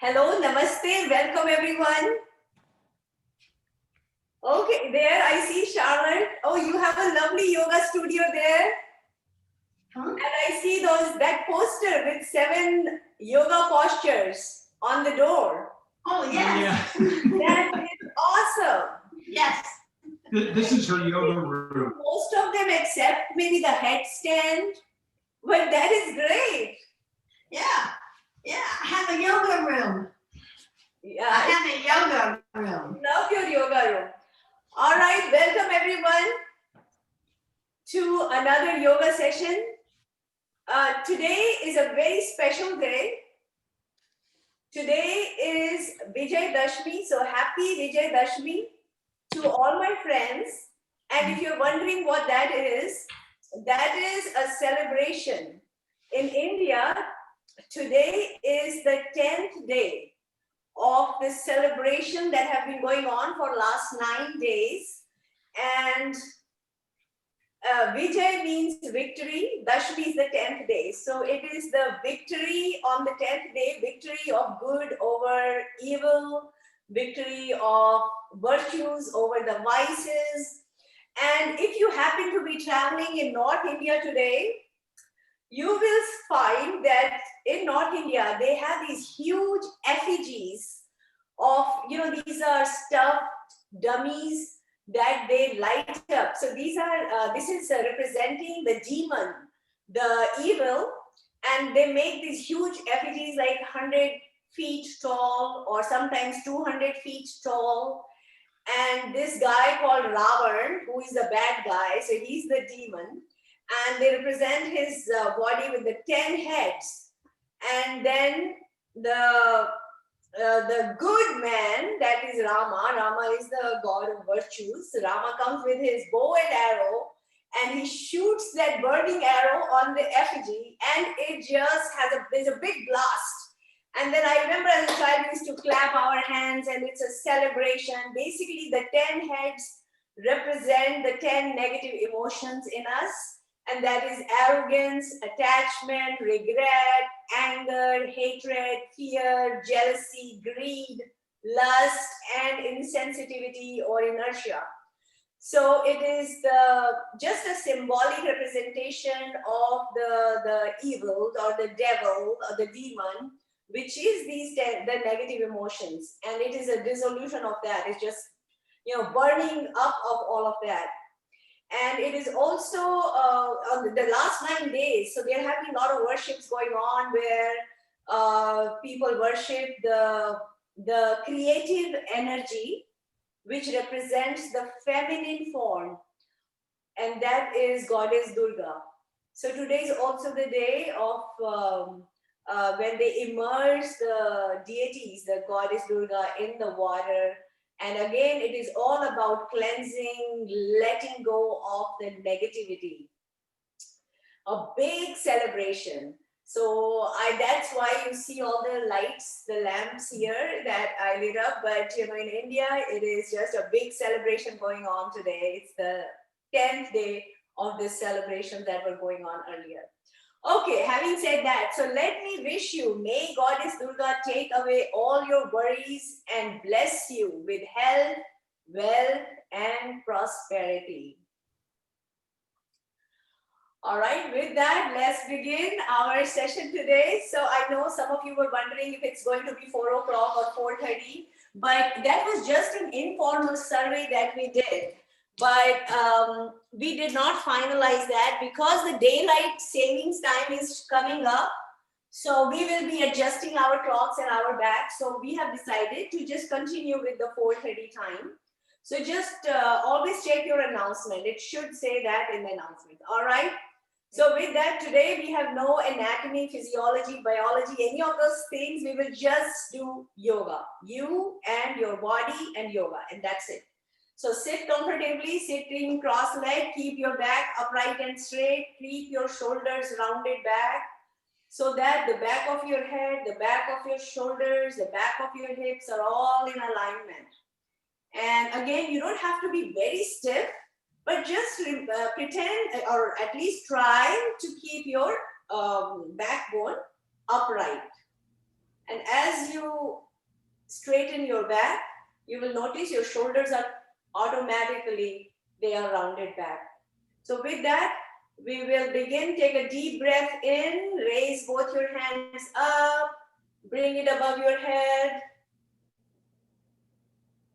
Hello, namaste, welcome everyone. Okay, there I see Charlotte. Oh, you have a lovely yoga studio there. Huh? And I see that poster with 7 yoga postures on the door. Oh, yes. That is awesome. Yes. This is her yoga room. Most of them except maybe the headstand. But that is great. Yeah. Yeah. I have a yoga room. Yeah, I have a yoga room. love your yoga room. All right, welcome everyone to another yoga session. Today is a very special day. Today is Vijay Dashmi, so happy Vijay Dashmi to all my friends. And if you're wondering what that is a celebration. In India, today is the 10th day of this celebration that have been going on for last 9 days. And Vijay means victory. Dashmi is the 10th day. So it is the victory on the 10th day, victory of good over evil, victory of virtues over the vices. And if you happen to be traveling in North India today, you will find that in North India, they have these huge effigies of, these are stuffed dummies that they light up. So this is representing the demon, the evil, and they make these huge effigies like 100 feet tall or sometimes 200 feet tall. And this guy called Ravan, who is the bad guy, so he's the demon, and they represent his body with the 10 heads. And then the good man, that is Rama. Rama is the god of virtues. Rama comes with his bow and arrow and he shoots that burning arrow on the effigy, and it just there's a big blast. And then I remember as a child, we used to clap our hands and it's a celebration. Basically, the 10 heads represent the 10 negative emotions in us. And that is arrogance, attachment, regret, anger, hatred, fear, jealousy, greed, lust, and insensitivity or inertia. So it is just a symbolic representation of the evil or the devil or the demon, which is the negative emotions. And it is a dissolution of that. It's just, burning up of all of that. And it is also on the last 9 days. So there have been a lot of worships going on where people worship the creative energy, which represents the feminine form. And that is Goddess Durga. So today is also the day of when they immerse the deities, the Goddess Durga, in the water. And again, it is all about cleansing, letting go of the negativity. A big celebration. So that's why you see all the lights, the lamps here that I lit up. But in India, it is just a big celebration going on today. It's the 10th day of this celebration that were going on earlier. Okay, having said that, so let me wish you, may Goddess Durga take away all your worries and bless you with health, wealth, and prosperity. All right, with that, let's begin our session today. So I know some of you were wondering if it's going to be 4 o'clock or 4:30, but that was just an informal survey that we did. But we did not finalize that because the daylight savings time is coming up. So we will be adjusting our clocks and our back. So we have decided to just continue with the 4:30 time. So just always check your announcement. It should say that in the announcement. All right. So with that, today we have no anatomy, physiology, biology, any of those things. We will just do yoga. You and your body and yoga, and that's it. So sit comfortably, sitting cross-legged, keep your back upright and straight, keep your shoulders rounded back so that the back of your head, the back of your shoulders, the back of your hips are all in alignment. And again, you don't have to be very stiff, but just pretend or at least try to keep your backbone upright. And as you straighten your back, you will notice your shoulders are automatically, they are rounded back. So with that, we will begin. Take a deep breath in, raise both your hands up, bring it above your head,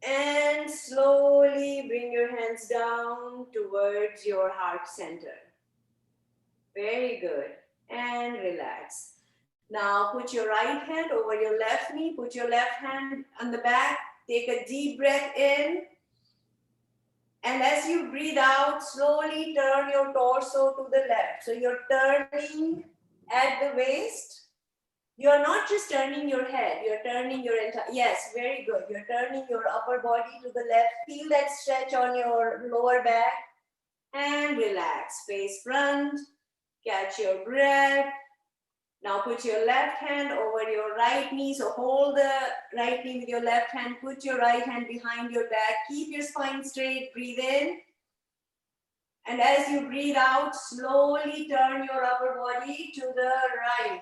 and slowly bring your hands down towards your heart center. Very good. And relax. Now put your right hand over your left knee, put your left hand on the back, take a deep breath in. And as you breathe out, slowly turn your torso to the left. So you're turning at the waist. You're not just turning your head, you're turning your entire, yes, very good. You're turning your upper body to the left. Feel that stretch on your lower back and relax. Face front, catch your breath. Now put your left hand over your right knee. So hold the right knee with your left hand. Put your right hand behind your back. Keep your spine straight. Breathe in. And as you breathe out, slowly turn your upper body to the right.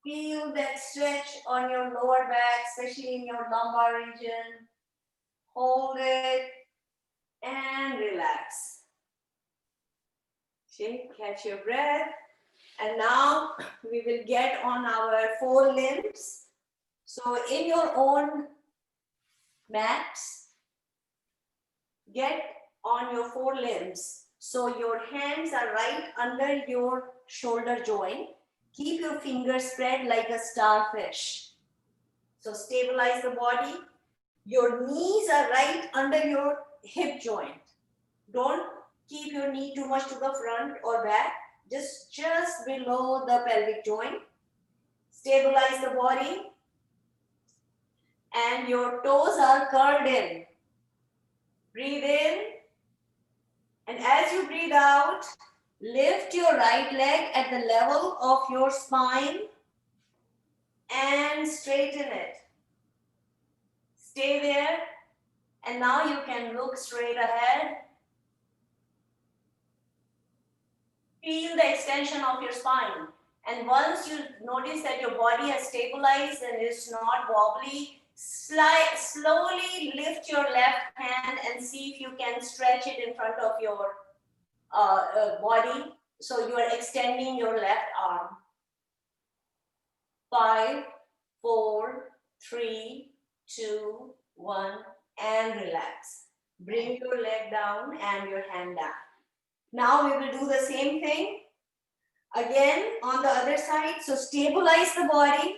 Feel that stretch on your lower back, especially in your lumbar region. Hold it and relax. Okay, catch your breath. And now we will get on our four limbs. So in your own mats, get on your four limbs. So your hands are right under your shoulder joint. Keep your fingers spread like a starfish. So stabilize the body. Your knees are right under your hip joint. Don't keep your knee too much to the front or back. Just below the pelvic joint. Stabilize the body. And your toes are curled in. Breathe in. And as you breathe out, lift your right leg at the level of your spine and straighten it. Stay there. And now you can look straight ahead. Feel the extension of your spine. And once you notice that your body has stabilized and is not wobbly, slowly lift your left hand and see if you can stretch it in front of your body. So you are extending your left arm. 5, 4, 3, 2, 1, and relax. Bring your leg down and your hand down. Now we will do the same thing again on the other side. So stabilize the body.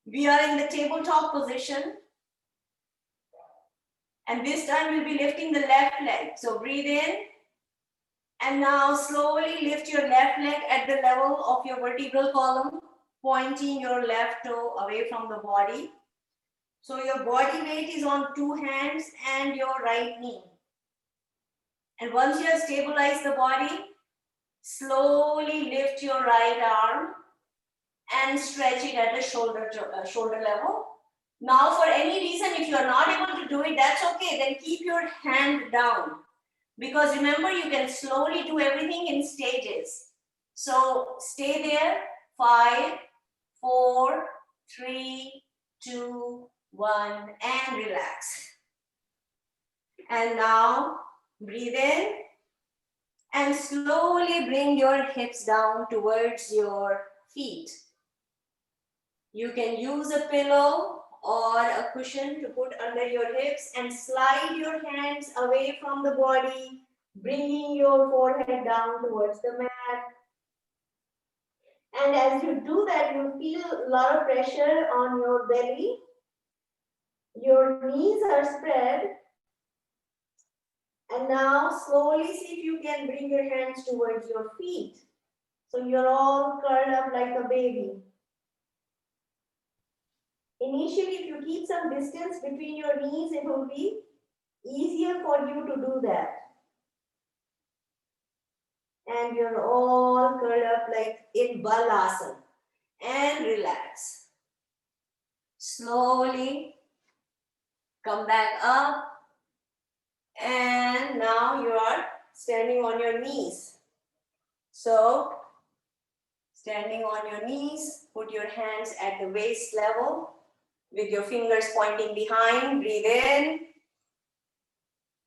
We are in the tabletop position. And this time we'll be lifting the left leg. So breathe in. And now slowly lift your left leg at the level of your vertebral column, pointing your left toe away from the body. So your body weight is on 2 hands and your right knee. And once you have stabilized the body, slowly lift your right arm and stretch it at the shoulder level. Now for any reason, if you are not able to do it, that's okay. Then keep your hand down. Because remember, you can slowly do everything in stages. So stay there. 5, 4, 3, 2, 1, and relax. And now breathe in and slowly bring your hips down towards your feet. You can use a pillow or a cushion to put under your hips and slide your hands away from the body, bringing your forehead down towards the mat. And as you do that, you feel a lot of pressure on your belly. Your knees are spread. And now slowly see if you can bring your hands towards your feet. So you're all curled up like a baby. Initially, if you keep some distance between your knees, it will be easier for you to do that. And you're all curled up like in balasana. And relax. Slowly come back up. And now you are standing on your knees. So Standing on your knees, put your hands at the waist level with your fingers pointing behind. Breathe in.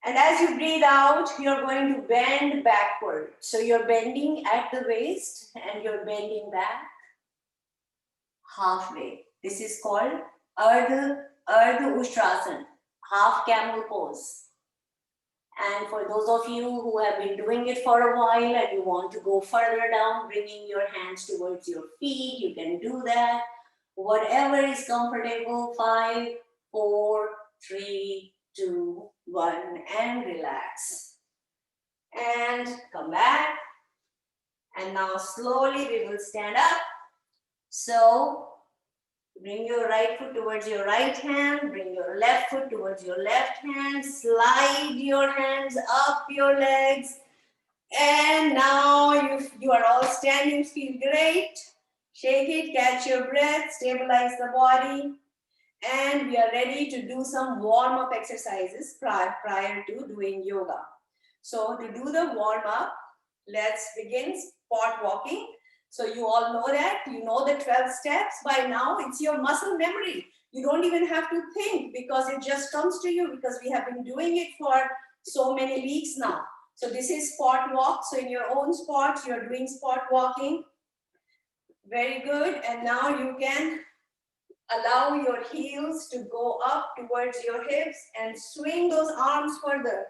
And as you breathe out, you're going to bend backward. So you're bending at the waist and you're bending back halfway. This is called Ardha Ustrasana, half camel pose. And for those of you who have been doing it for a while and you want to go further down, bringing your hands towards your feet, you can do that. Whatever is comfortable. 5, 4, 3, 2, 1, and relax. And come back. And now slowly we will stand up. So bring your right foot towards your right hand, bring your left foot towards your left hand, slide your hands up your legs. And now you are all standing, feel great. Shake it, catch your breath, stabilize the body. And we are ready to do some warm-up exercises prior to doing yoga. So to do the warm-up, let's begin spot walking. So you all know that, you know the 12 steps by now, it's your muscle memory. You don't even have to think because it just comes to you because we have been doing it for so many weeks now. So this is spot walk. So in your own spot, you're doing spot walking. Very good. And now you can allow your heels to go up towards your hips and swing those arms further.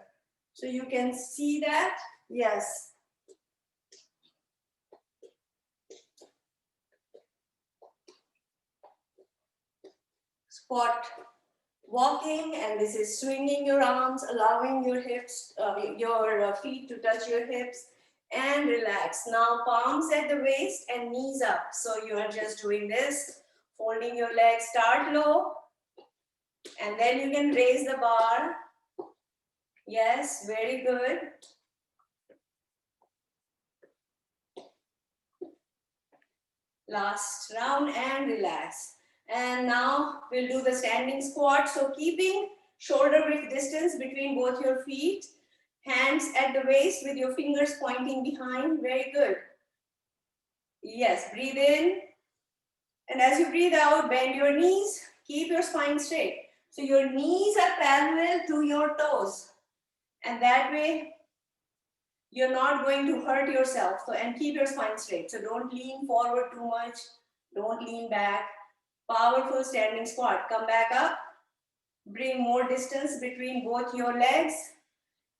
So you can see that. Yes. Spot walking, and this is swinging your arms, allowing your hips, your feet to touch your hips, and relax. Now palms at the waist and knees up. So you are just doing this, folding your legs, start low, and then you can raise the bar. Yes, very good. Last round and relax. And now we'll do the standing squat. So keeping shoulder width distance between both your feet, hands at the waist with your fingers pointing behind. Very good. Yes, breathe in. And as you breathe out, bend your knees. Keep your spine straight. So your knees are parallel to your toes. And that way, you're not going to hurt yourself. So, and keep your spine straight. So don't lean forward too much. Don't lean back. Powerful standing squat. Come back up. Bring more distance between both your legs.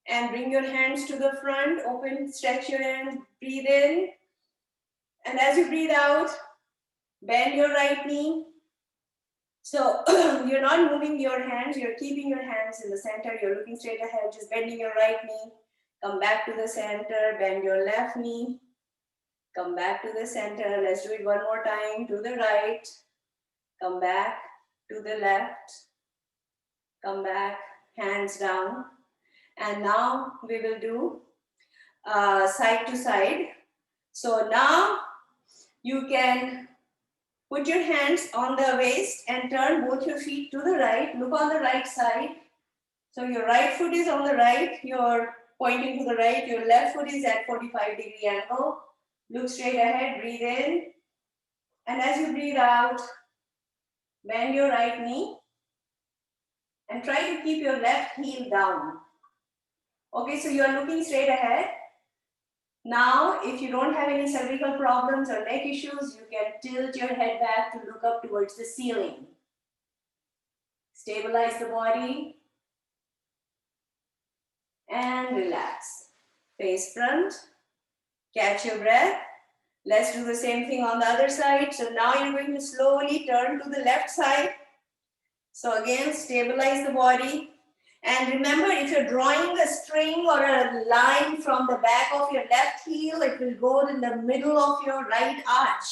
And bring your hands to the front. Open, stretch your hands. Breathe in. And as you breathe out, bend your right knee. So you're not moving your hands. You're keeping your hands in the center. You're looking straight ahead. Just bending your right knee. Come back to the center. Bend your left knee. Come back to the center. Let's do it one more time. To the right. Come back to the left. Come back. Hands down. And now we will do side to side. So now you can put your hands on the waist and turn both your feet to the right. Look on the right side. So your right foot is on the right. You're pointing to the right. Your left foot is at 45-degree angle. Look straight ahead. Breathe in. And as you breathe out, bend your right knee. And try to keep your left heel down. Okay, so you are looking straight ahead. Now, if you don't have any cervical problems or neck issues, you can tilt your head back to look up towards the ceiling. Stabilize the body. And relax. Face front. Catch your breath. Let's do the same thing on the other side. So now you're going to slowly turn to the left side. So again, stabilize the body. And remember, if you're drawing a string or a line from the back of your left heel, it will go in the middle of your right arch.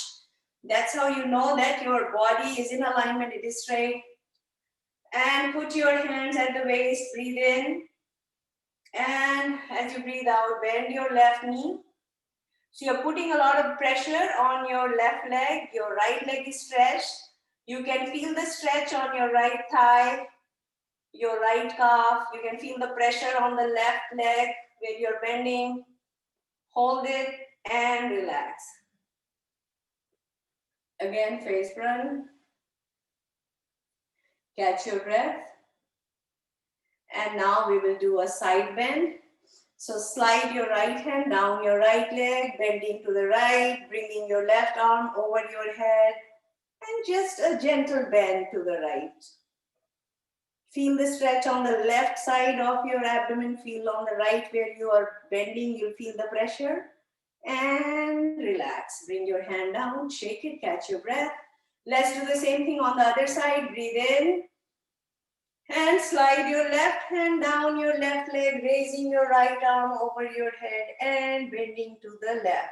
That's how you know that your body is in alignment, it is straight. And put your hands at the waist, breathe in. And as you breathe out, bend your left knee. So you're putting a lot of pressure on your left leg. Your right leg is stretched. You can feel the stretch on your right thigh, your right calf. You can feel the pressure on the left leg where you're bending. Hold it and relax. Again, face front. Catch your breath. And now we will do a side bend. So slide your right hand down your right leg, bending to the right, bringing your left arm over your head, and just a gentle bend to the right. Feel the stretch on the left side of your abdomen. Feel on the right where you are bending, you'll feel the pressure. And relax. Bring your hand down, shake it, catch your breath. Let's do the same thing on the other side. Breathe in. And slide your left hand down your left leg, raising your right arm over your head and bending to the left.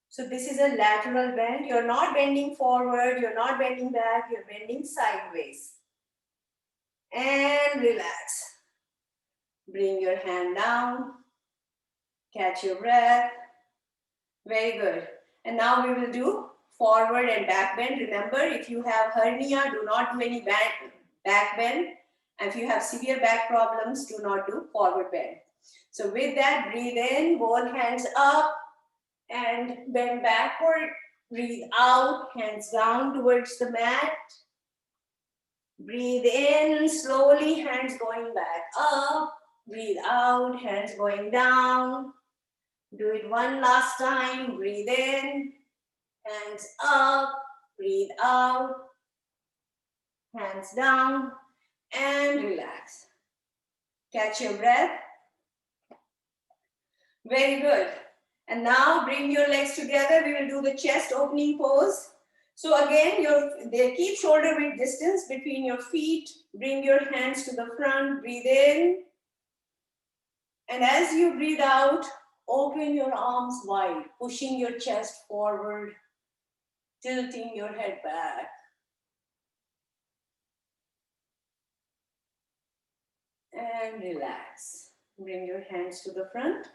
So this is a lateral bend. You're not bending forward, you're not bending back, you're bending sideways. And relax. Bring your hand down, catch your breath. Very good. And now we will do forward and back bend. Remember, if you have hernia, do not do any back bend. And if you have severe back problems, do not do forward bend. So with that, breathe in, both hands up and bend backward. Breathe out, hands down towards the mat. Breathe in slowly, hands going back up. Breathe out, hands going down. Do it one last time. Breathe in, hands up. Breathe out, hands down. And relax. Catch your breath. Very good. And now bring your legs together. We will do the chest opening pose. So again, keep shoulder width distance between your feet. Bring your hands to the front. Breathe in. And as you breathe out, open your arms wide, pushing your chest forward, tilting your head back. And relax. Bring your hands to the front.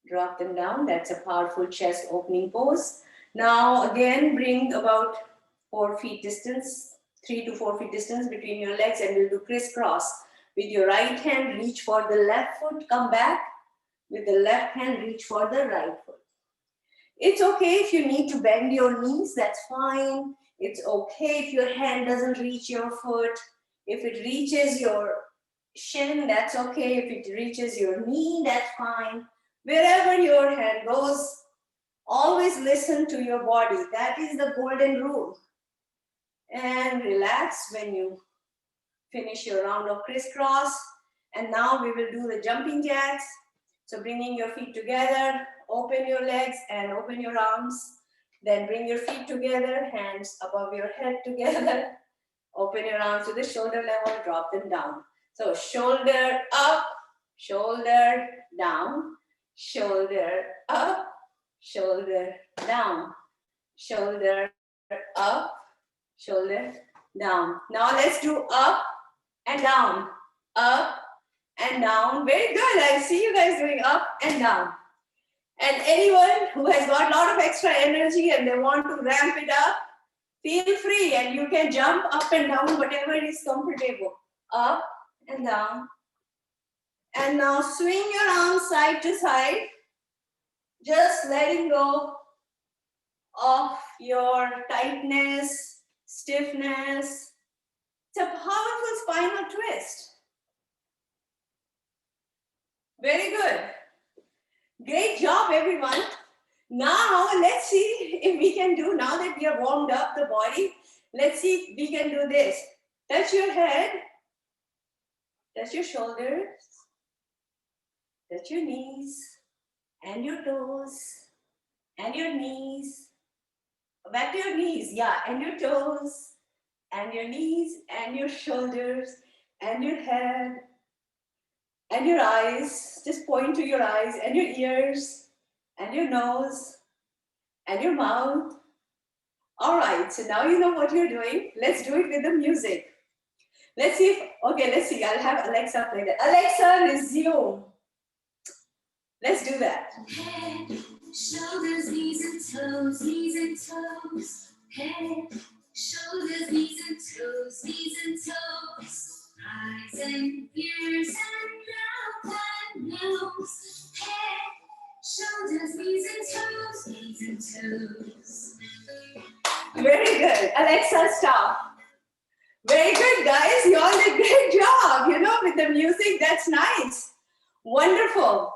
Drop them down. That's a powerful chest opening pose. Now again, bring about 4 feet distance, 3 to 4 feet distance between your legs, and we'll do crisscross. With your right hand, reach for the left foot, come back. With the left hand, reach for the right foot. It's okay if you need to bend your knees, that's fine. It's okay if your hand doesn't reach your foot. If it reaches your shin, that's okay. If it reaches your knee, that's fine. Wherever your hand goes, always listen to your body. That is the golden rule. And relax when you finish your round of crisscross. And now we will do the jumping jacks. So bringing your feet together, open your legs and open your arms. Then bring your feet together, hands above your head together. Open your arms to the shoulder level, drop them down. So shoulder up, shoulder down, shoulder up, shoulder down, shoulder up, shoulder down. Now let's do up and down, up and down. Very good. I see you guys doing up and down. And anyone who has got a lot of extra energy and they want to ramp it up, feel free and you can jump up and down, whatever is comfortable. Up and down. And now swing your arms side to side, just letting go of your tightness, stiffness. It's a powerful spinal twist. Very good. Great job, everyone. Now let's see if we can do, now that we have warmed up the body, let's see if we can do this. Touch your head, touch your shoulders, touch your knees and your toes and your knees. Back to your knees, yeah, and your toes and your knees and your shoulders and your head and your eyes. Just point to your eyes and your ears and your nose and your mouth. All right, so now you know what you're doing. Let's do it with the music. Let's see if, okay, let's see. I'll have Alexa play that. Alexa, resume. Let's do that. Head, shoulders, knees and toes, knees and toes. Head, shoulders, knees and toes, knees and toes. Eyes and ears and mouth and nose. Head, shoulders, knees and toes, knees and toes. Very good. Alexa, stop. Very good, guys. You all did a great job. You know, with the music, that's nice. Wonderful.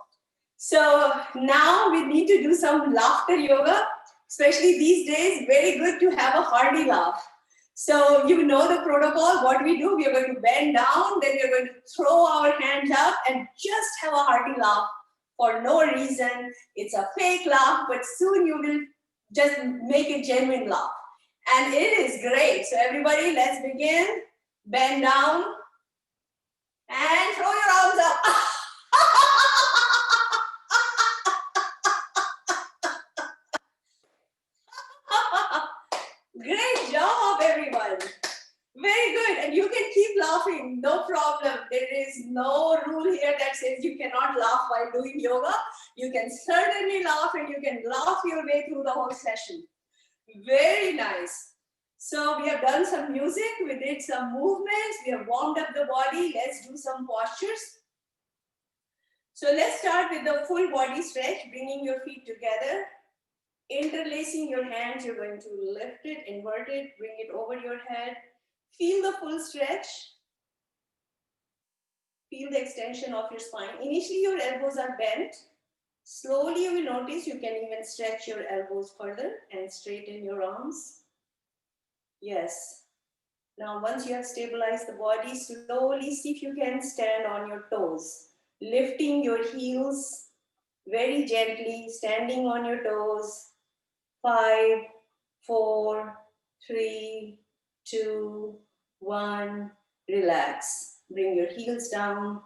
So now we need to do some laughter yoga, especially these days. Very good to have a hearty laugh. So you know the protocol, what we do. We are going to bend down, then we are going to throw our hands up and just have a hearty laugh for no reason. It's a fake laugh, but soon you will just make a genuine laugh. And it is great. So everybody, let's begin. Bend down and throw your arms up. Great job, everyone. Very good. And you can keep laughing, no problem. There is no rule here that says you cannot laugh while doing yoga. You can certainly laugh and you can laugh your way through the whole session. Very nice. So we have done some music, we did some movements, we have warmed up the body. Let's do some postures. So let's start with the full body stretch, bringing your feet together, interlacing your hands. You're going to lift it, invert it, bring it over your head. Feel the full stretch. Feel the extension of your spine. Initially, your elbows are bent. Slowly, you will notice you can even stretch your elbows further and straighten your arms. Yes. Now, once you have stabilized the body, slowly see if you can stand on your toes. Lifting your heels very gently, standing on your toes. 5, 4, 3, 2, 1. Relax. Bring your heels down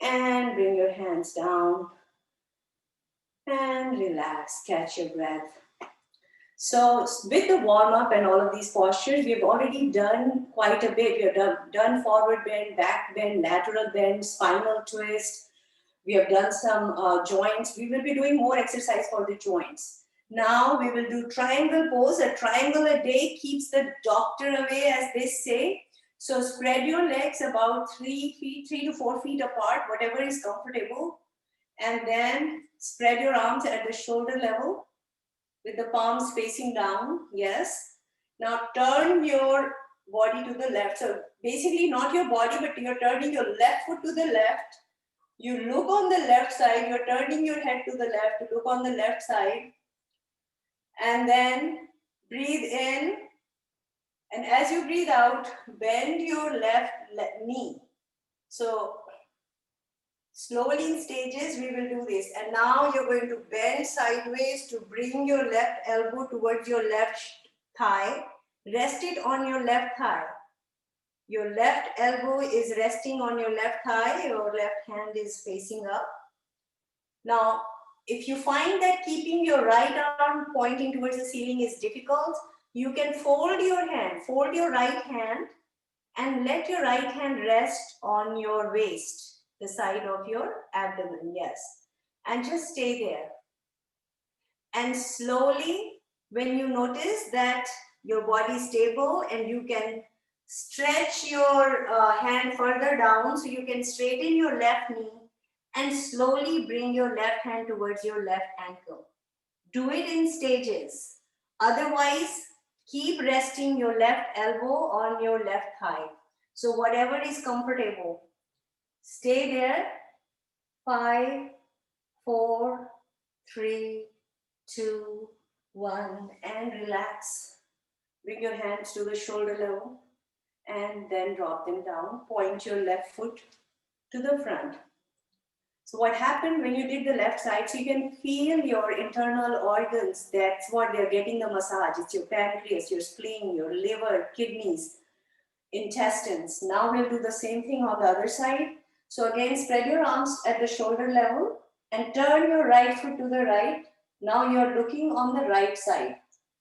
and bring your hands down. And relax. Catch your breath. So with the warm-up and all of these postures, we have already done quite a bit. We have done forward bend, back bend, lateral bend, spinal twist. We have done some joints. We will be doing more exercise for the joints. Now we will do triangle pose. A triangle a day keeps the doctor away, as they say. So spread your legs about 3 to 4 feet apart, whatever is comfortable. And then spread your arms at the shoulder level, with the palms facing down. Yes. Now turn your body to the left. So basically not your body, but you're turning your left foot to the left. You look on the left side. You're turning your head to the left to look on the left side. And then breathe in. And as you breathe out, bend your left knee. So slowly in stages, we will do this. And now you're going to bend sideways to bring your left elbow towards your left thigh. Rest it on your left thigh. Your left elbow is resting on your left thigh. Your left hand is facing up. Now, if you find that keeping your right arm pointing towards the ceiling is difficult, you can fold your right hand, and let your right hand rest on your waist, the side of your abdomen, yes. And just stay there. And slowly, when you notice that your body is stable and you can stretch your hand further down, so you can straighten your left knee and slowly bring your left hand towards your left ankle. Do it in stages. Otherwise, keep resting your left elbow on your left thigh. So whatever is comfortable, stay there. 5, 4, 3, 2, 1, and relax. Bring your hands to the shoulder level and then drop them down. Point your left foot to the front. So what happened when you did the left side, so you can feel your internal organs. That's what they're getting the massage. It's your pancreas, your spleen, your liver, kidneys, intestines. Now we'll do the same thing on the other side. So again, spread your arms at the shoulder level and turn your right foot to the right. Now you're looking on the right side.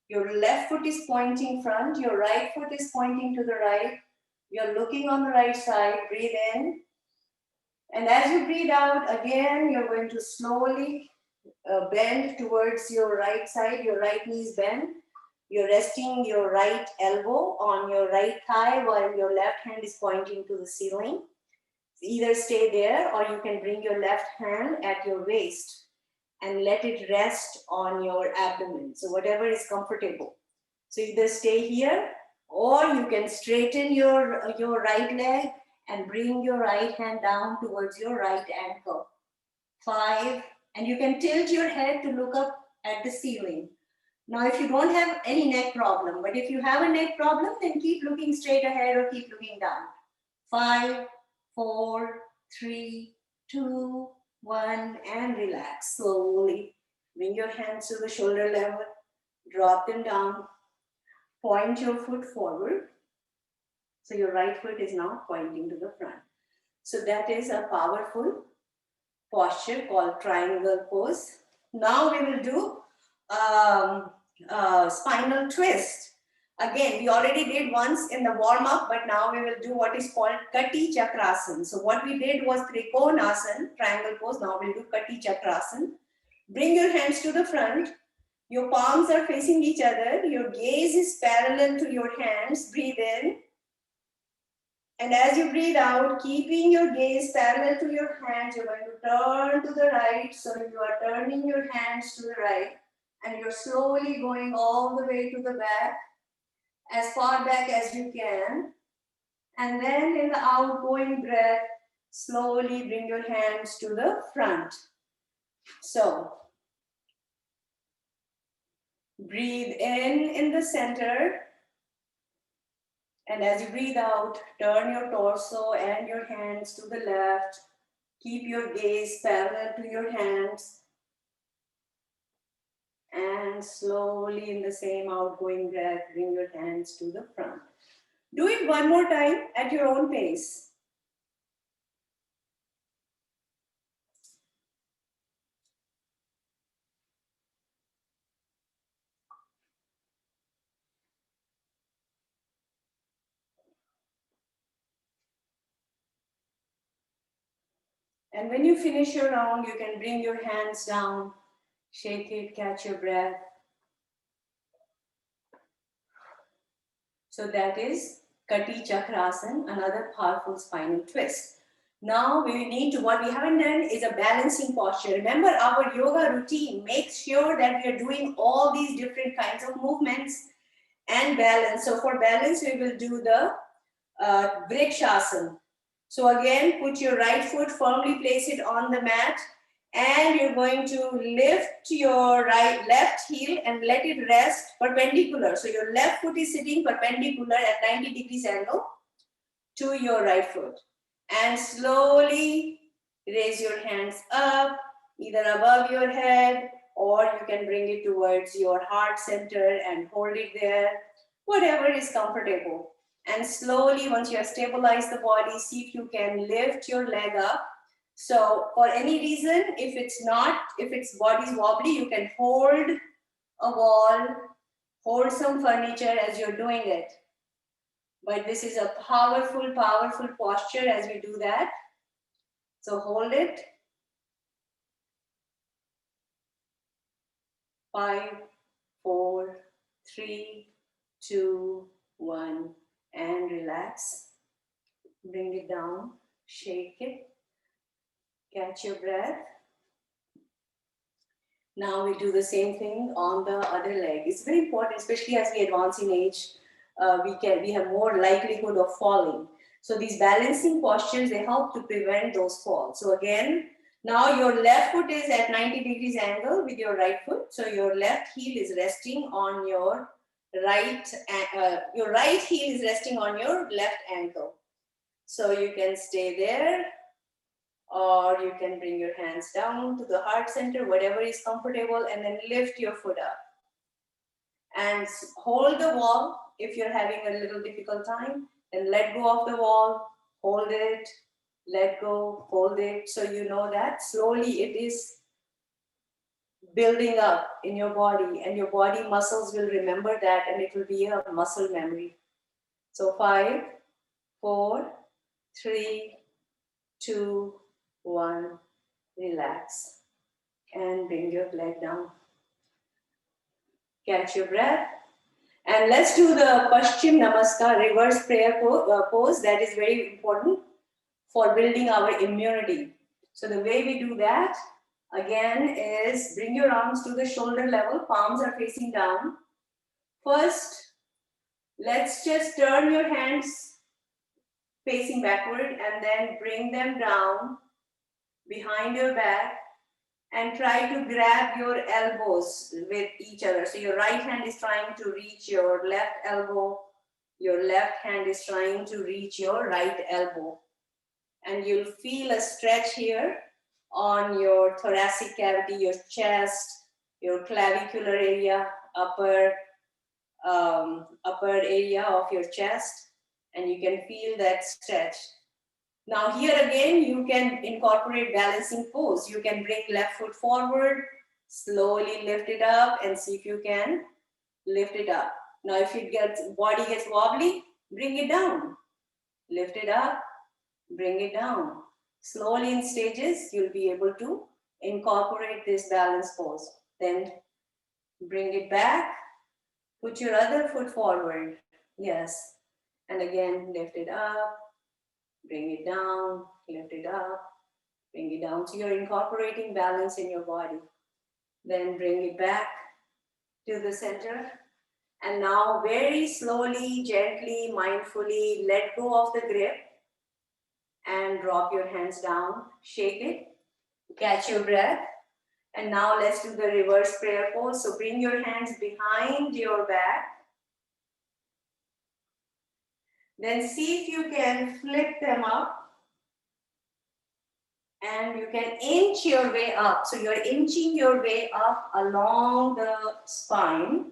Your left foot is pointing front, your right foot is pointing to the right. You're looking on the right side. Breathe in. And as you breathe out, again, you're going to slowly bend towards your right side. Your right knee is bent. You're resting your right elbow on your right thigh while your left hand is pointing to the ceiling. Either stay there or you can bring your left hand at your waist and let it rest on your abdomen. So whatever is comfortable. So either stay here or you can straighten your right leg and bring your right hand down towards your right ankle. 5, and you can tilt your head to look up at the ceiling. Now, if you don't have any neck problem, but if you have a neck problem, then keep looking straight ahead or keep looking down. 5, 4, 3, 2, 1, and relax slowly. Bring your hands to the shoulder level, drop them down, point your foot forward. So your right foot is now pointing to the front. So that is a powerful posture called triangle pose. Now we will do spinal twist. Again, we already did once in the warm-up, but now we will do what is called Kati Chakrasana. So what we did was Trikonasana, triangle pose. Now we'll do Kati Chakrasana. Bring your hands to the front. Your palms are facing each other. Your gaze is parallel to your hands. Breathe in. And as you breathe out, keeping your gaze parallel to your hands, you're going to turn to the right. So you are turning your hands to the right. And you're slowly going all the way to the back, as far back as you can. And then in the outgoing breath, slowly bring your hands to the front. So breathe in the center. And as you breathe out, turn your torso and your hands to the left. Keep your gaze parallel to your hands. And slowly in the same outgoing breath, bring your hands to the front. Do it one more time at your own pace. And when you finish your round, you can bring your hands down, shake it, catch your breath. So that is Kati Chakrasana, another powerful spinal twist. Now what we haven't done is a balancing posture. Remember, our yoga routine makes sure that we are doing all these different kinds of movements and balance. So for balance, we will do the Vrikshasana. So again, put your right foot, firmly place it on the mat, and you're going to lift your left heel and let it rest perpendicular. So your left foot is sitting perpendicular at 90 degrees angle to your right foot. And slowly raise your hands up, either above your head, or you can bring it towards your heart center and hold it there, whatever is comfortable. And slowly, once you have stabilized the body, see if you can lift your leg up. So for any reason, if it's body's wobbly, you can hold a wall, hold some furniture as you're doing it. But this is a powerful, powerful posture as we do that. So hold it. 5, 4, 3, 2, 1, and relax. Bring it down, shake it, catch your breath. Now we do the same thing on the other leg. It's very important, especially as we advance in age, we have more likelihood of falling. So these balancing postures, they help to prevent those falls. So again, now your left foot is at 90 degrees angle with your right foot. So your left heel is resting on your right heel is resting on your left ankle. So you can stay there, or you can bring your hands down to the heart center, whatever is comfortable, and then lift your foot up. And hold the wall if you're having a little difficult time, then let go of the wall, hold it, let go, hold it. So you know that slowly it is building up in your body, and your body muscles will remember that, and it will be a muscle memory. So 5, 4, 3, 2, 1, relax, and bring your leg down. Catch your breath. And let's do the Paschim Namaskar, reverse prayer pose. That is very important for building our immunity. So the way we do that, again, is bring your arms to the shoulder level, palms are facing down. First, let's just turn your hands facing backward and then bring them down behind your back and try to grab your elbows with each other. So your right hand is trying to reach your left elbow. Your left hand is trying to reach your right elbow. And you'll feel a stretch here on your thoracic cavity, your chest, your clavicular area, upper area of your chest, and you can feel that stretch. Now here again, you can incorporate balancing pose. You can bring left foot forward, slowly lift it up and see if you can lift it up. Now if your body gets wobbly, bring it down. Lift it up, bring it down. Slowly in stages, you'll be able to incorporate this balance pose. Then bring it back, put your other foot forward. Yes. And again, lift it up, bring it down, lift it up, bring it down. So you're incorporating balance in your body. Then bring it back to the center. And now very slowly, gently, mindfully, let go of the grip and drop your hands down, shake it, catch your breath. And now let's do the reverse prayer pose. So bring your hands behind your back. Then see if you can flip them up. And you can inch your way up. So you're inching your way up along the spine.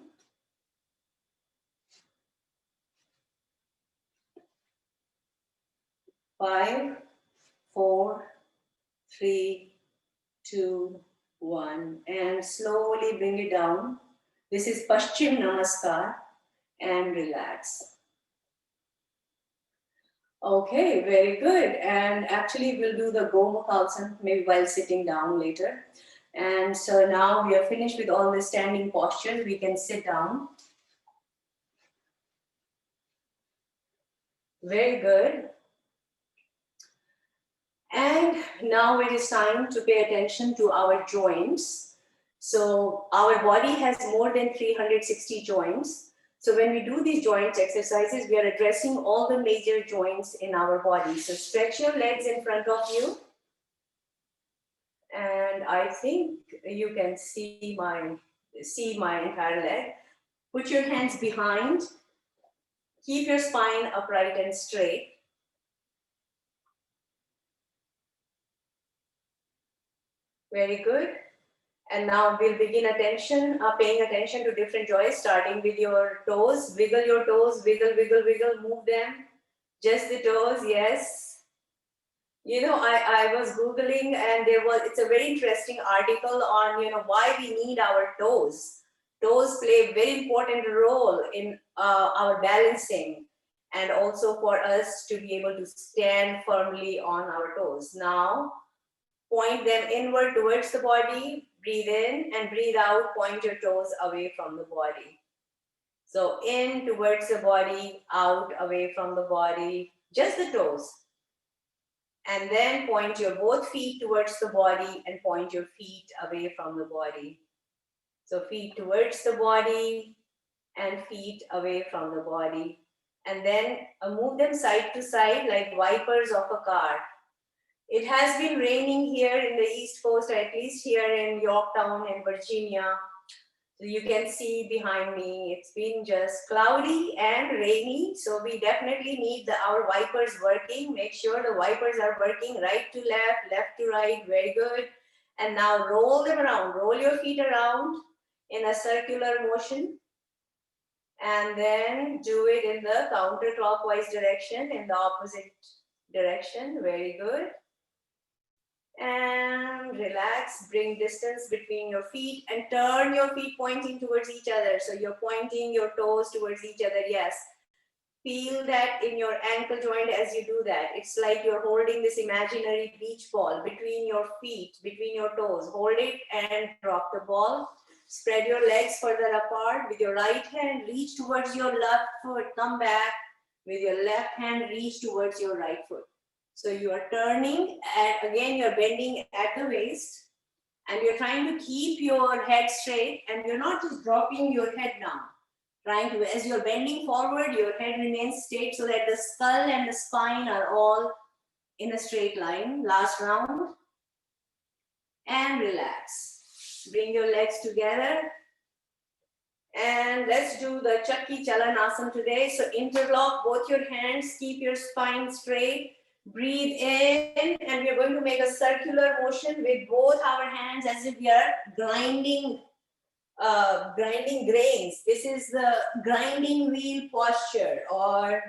Five, 4, 3, 2, 1. And slowly bring it down. This is Paschim Namaskar. And relax. Okay, very good. And actually we'll do the Gomukhalsan maybe while sitting down later. And so now we are finished with all the standing postures. We can sit down. Very good. And now it is time to pay attention to our joints. So our body has more than 360 joints. So when we do these joint exercises, we are addressing all the major joints in our body. So stretch your legs in front of you. And I think you can see my entire leg. Put your hands behind. Keep your spine upright and straight. Very good. And now we'll begin paying attention to different joints, starting with your toes. Wiggle your toes, wiggle, wiggle, wiggle, move them. Just the toes, yes. You know, I was Googling and it's a very interesting article on, why we need our toes. Toes play a very important role in our balancing and also for us to be able to stand firmly on our toes. Now, point them inward towards the body, breathe in and breathe out, point your toes away from the body. So in towards the body, out away from the body, just the toes. And then point your both feet towards the body and point your feet away from the body. So feet towards the body and feet away from the body. And then move them side to side like wipers of a car. It has been raining here in the East Coast, or at least here in Yorktown in Virginia. So you can see behind me, it's been just cloudy and rainy. So we definitely need our wipers working. Make sure the wipers are working right to left, left to right, very good. And now roll them around, roll your feet around in a circular motion. And then do it in the counterclockwise direction, in the opposite direction, very good. And relax, bring distance between your feet and turn your feet pointing towards each other. So you're pointing your toes towards each other, yes. Feel that in your ankle joint as you do that. It's like you're holding this imaginary beach ball between your feet, between your toes. Hold it and drop the ball. Spread your legs further apart. With your right hand, reach towards your left foot. Come back. With your left hand, reach towards your right foot. So you are turning and again you're bending at the waist and you're trying to keep your head straight and you're not just dropping your head down. Trying to, as you're bending forward, your head remains straight so that the skull and the spine are all in a straight line. Last round. And relax. Bring your legs together. And let's do the Chakki Chalanasana today. So interlock both your hands, keep your spine straight. Breathe in, and we are going to make a circular motion with both our hands as if we are grinding grains. This is the grinding wheel posture or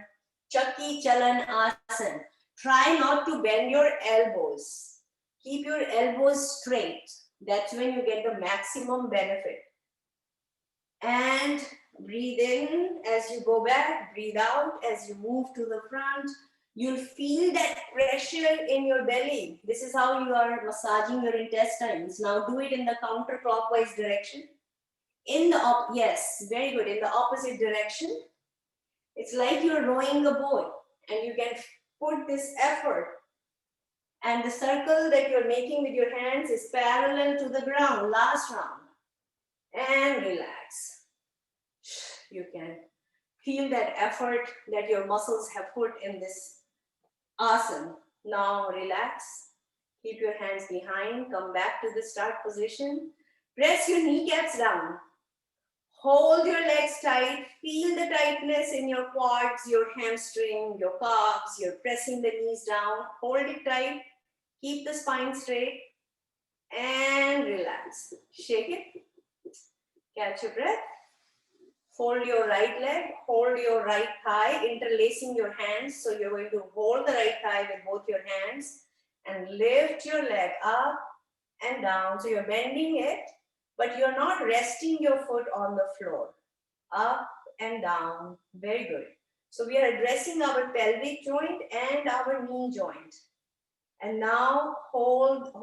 Chakki Chalanasana. Try not to bend your elbows. Keep your elbows straight. That's when you get the maximum benefit. And breathe in as you go back, breathe out as you move to the front. You'll feel that pressure in your belly. This is how you are massaging your intestines. Now do it in the counterclockwise direction. In the yes, very good. In the opposite direction. It's like you're rowing a boat and you can put this effort. And the circle that you're making with your hands is parallel to the ground. Last round. And relax. You can feel that effort that your muscles have put in this asana. Now relax. Keep your hands behind. Come back to the start position. Press your kneecaps down. Hold your legs tight. Feel the tightness in your quads, your hamstring, your calves. You're pressing the knees down. Hold it tight. Keep the spine straight. And relax. Shake it. Catch your breath. Fold your right leg, hold your right thigh, interlacing your hands. So you're going to hold the right thigh with both your hands and lift your leg up and down. So you're bending it, but you're not resting your foot on the floor. Up and down. Very good. So we are addressing our pelvic joint and our knee joint. And now hold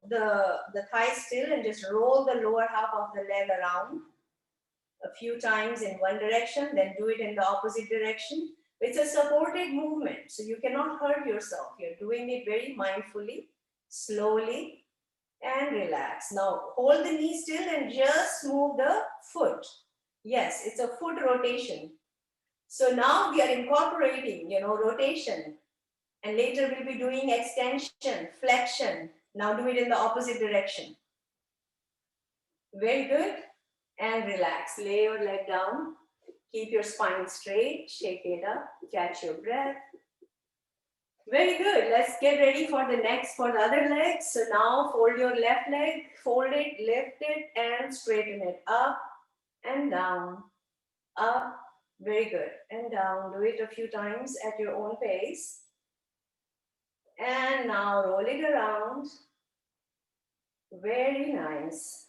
the thigh still and just roll the lower half of the leg around a few times in one direction, then do it in the opposite direction. It's a supported movement, so you cannot hurt yourself. You're doing it very mindfully, slowly, and relax. Now, hold the knee still and just move the foot. Yes, it's a foot rotation. So now we are incorporating, rotation. And later we'll be doing extension, flexion. Now do it in the opposite direction. Very good. And relax. Lay your leg down. Keep your spine straight. Shake it up. Catch your breath. Very good. Let's get ready for the other leg. So now fold your left leg, fold it, lift it, and straighten it up and down. Up. Very good. And down. Do it a few times at your own pace. And now roll it around. Very nice.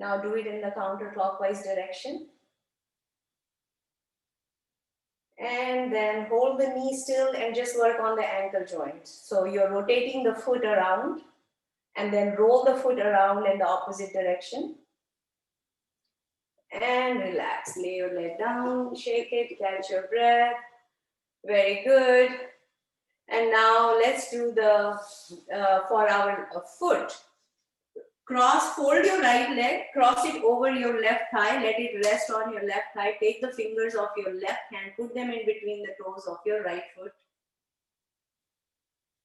Now do it in the counterclockwise direction. And then hold the knee still and just work on the ankle joint. So you're rotating the foot around and then roll the foot around in the opposite direction. And relax. Lay your leg down, shake it, catch your breath. Very good. And now let's do for our foot. Fold your right leg, cross it over your left thigh, let it rest on your left thigh. Take the fingers of your left hand, put them in between the toes of your right foot.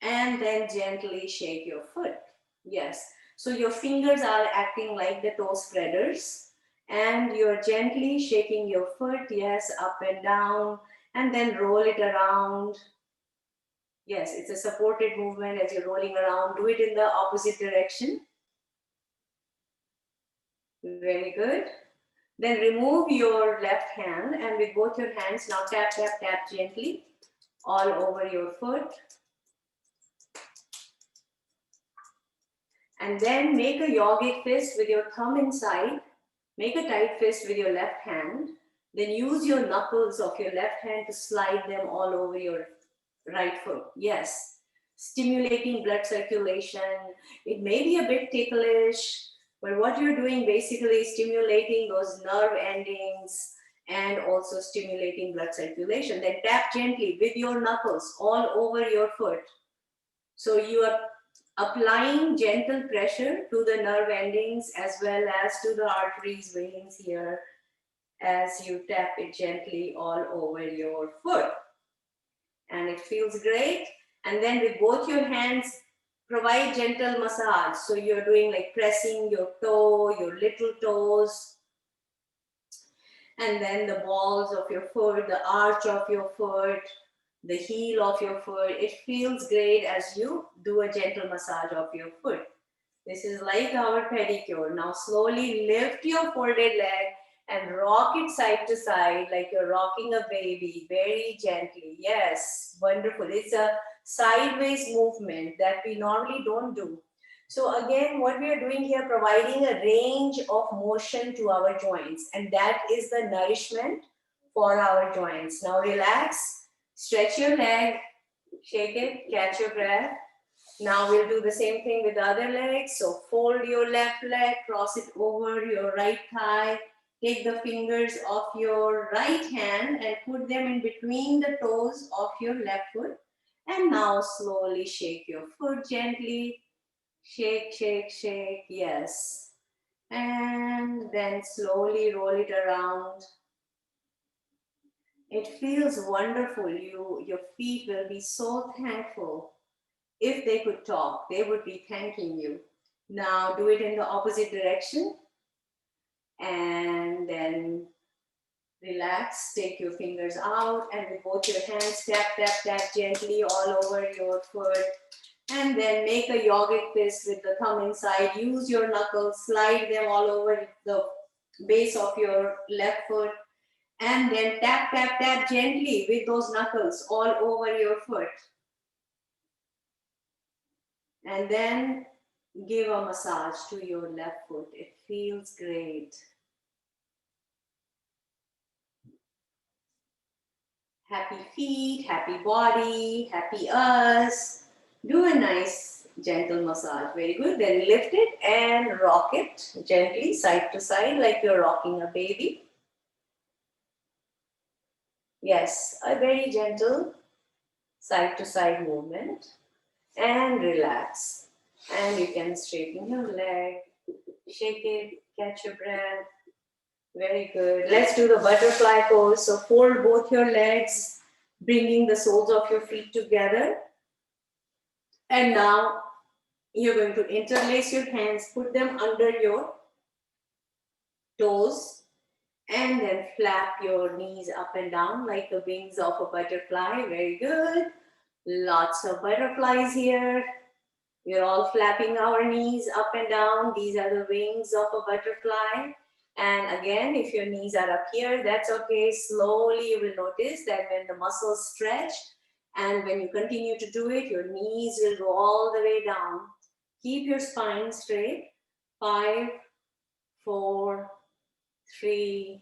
And then gently shake your foot. Yes. So your fingers are acting like the toe spreaders. And you're gently shaking your foot, yes, up and down. And then roll it around. Yes, it's a supported movement as you're rolling around. Do it in the opposite direction. Very good. Then remove your left hand and with both your hands now tap, tap, tap gently all over your foot. And then make a yogic fist with your thumb inside. Make a tight fist with your left hand. Then use your knuckles of your left hand to slide them all over your right foot. Yes. Stimulating blood circulation. It may be a bit ticklish, but what you're doing basically is stimulating those nerve endings and also stimulating blood circulation. Then tap gently with your knuckles all over your foot. So you are applying gentle pressure to the nerve endings as well as to the arteries, veins here as you tap it gently all over your foot. And it feels great. And then with both your hands, provide gentle massage. So you're doing like pressing your toe, your little toes, and then the balls of your foot, the arch of your foot, the heel of your foot. It feels great as you do a gentle massage of your foot. This is like our pedicure. Now slowly lift your folded leg and rock it side to side like you're rocking a baby, very gently. Yes, wonderful. It's a sideways movement that we normally don't do. So again, what we are doing here, providing a range of motion to our joints, and that is the nourishment for our joints. Now relax, stretch your leg, shake it, catch your breath. Now we'll do the same thing with the other leg. So fold your left leg, cross it over your right thigh, take the fingers of your right hand and put them in between the toes of your left foot. And now slowly shake your foot gently. Shake, shake, shake, yes. And then slowly roll it around. It feels wonderful. Your feet will be so thankful. If they could talk, they would be thanking you. Now do it in the opposite direction. And then relax, take your fingers out and with both your hands, tap, tap, tap gently all over your foot. And then make a yogic fist with the thumb inside. Use your knuckles, slide them all over the base of your left foot. And then tap, tap, tap gently with those knuckles all over your foot. And then give a massage to your left foot. It feels great. Happy feet, happy body, happy us. Do a nice gentle massage. Very good. Then lift it and rock it gently side to side like you're rocking a baby. Yes, a very gentle side to side movement. And relax. And you can straighten your leg, shake it, catch your breath. Very good. Let's do the butterfly pose. So fold both your legs, bringing the soles of your feet together. And now you're going to interlace your hands, put them under your toes, and then flap your knees up and down like the wings of a butterfly. Very good. Lots of butterflies here. We're all flapping our knees up and down. These are the wings of a butterfly. And again, if your knees are up here, that's okay. Slowly you will notice that when the muscles stretch and when you continue to do it, your knees will go all the way down. Keep your spine straight. 5, 4, 3,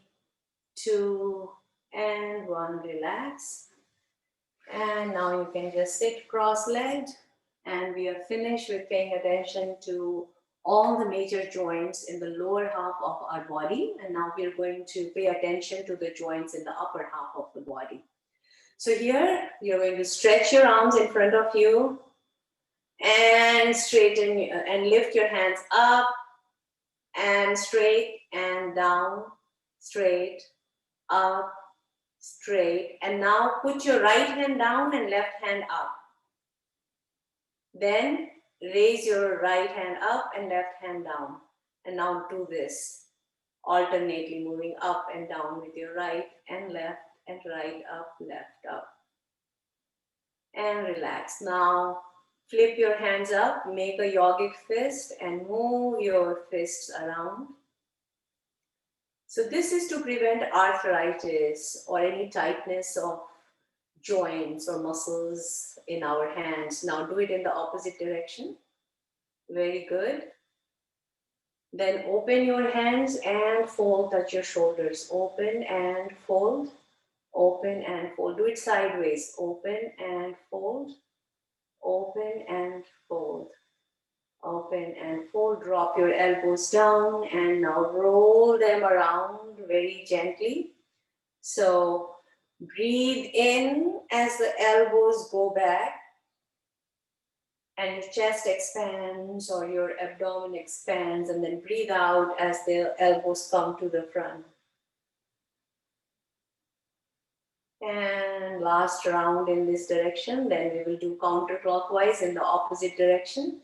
2, and 1. Relax. And now you can just sit cross-legged. And we are finished with paying attention to all the major joints in the lower half of our body. And now we are going to pay attention to the joints in the upper half of the body. So here, you're going to stretch your arms in front of you and straighten and lift your hands up and straight and down, straight, up, straight. And now put your right hand down and left hand up. Then raise your right hand up and left hand down. And now do this, alternately moving up and down with your right and right up, left up. And relax. Now flip your hands up, make a yogic fist and move your fists around. So this is to prevent arthritis or any tightness of joints or muscles in our hands. Now do it in the opposite direction. Very good. Then open your hands and fold, touch your shoulders. Open and fold, open and fold. Do it sideways. Open and fold, open and fold, open and fold. Drop your elbows down and now roll them around very gently. So breathe in as the elbows go back. and your chest expands or your abdomen expands, and then breathe out as the elbows come to the front. And last round in this direction, then we will do counterclockwise in the opposite direction.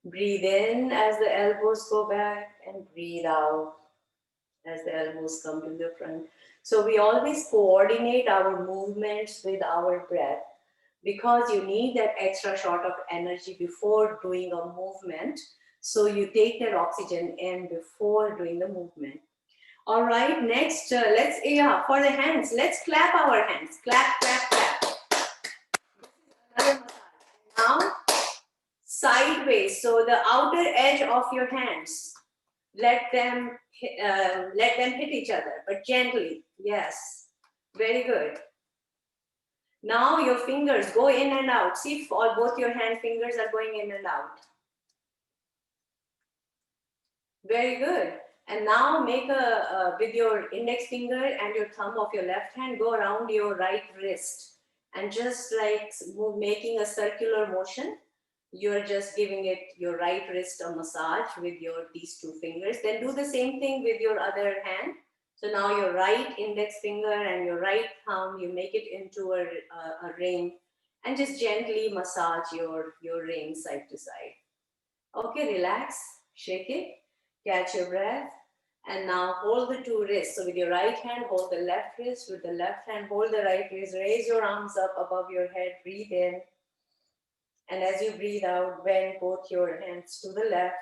Breathe in as the elbows go back and breathe out as the elbows come to the front. So we always coordinate our movements with our breath because you need that extra shot of energy before doing a movement. So you take that oxygen in before doing the movement. All right, next, for the hands, let's clap our hands. Clap, clap, clap. Another massage. Now, sideways, so the outer edge of your hands, let them hit each other, but gently. Yes, very good. Now your fingers go in and out. See if both your hand fingers are going in and out. Very good. And now make with your index finger and your thumb of your left hand, go around your right wrist and just like making a circular motion. You're just giving it your right wrist a massage with these two fingers. Then do the same thing with your other hand. So now your right index finger and your right thumb, you make it into a ring and just gently massage your ring side to side. Okay, relax, shake it, catch your breath, and now hold the two wrists. So with your right hand, hold the left wrist. With the left hand, hold the right wrist. Raise your arms up above your head. Breathe in. And as you breathe out, bend both your hands to the left.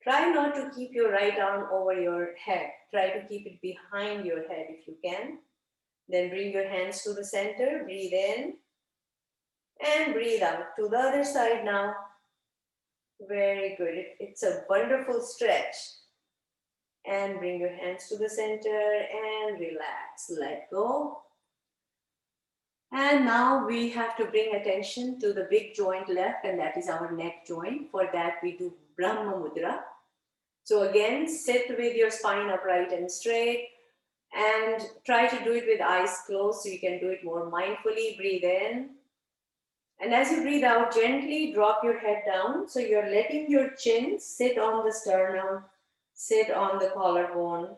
Try not to keep your right arm over your head. Try to keep it behind your head if you can. Then bring your hands to the center. Breathe in. And breathe out. To the other side now. Very good. It's a wonderful stretch. And bring your hands to the center and relax. Let go. And now we have to bring attention to the big joint left, and that is our neck joint. For that, we do Brahma Mudra. So again, sit with your spine upright and straight and try to do it with eyes closed so you can do it more mindfully. Breathe in. And as you breathe out, gently drop your head down. So you're letting your chin sit on the sternum, sit on the collarbone.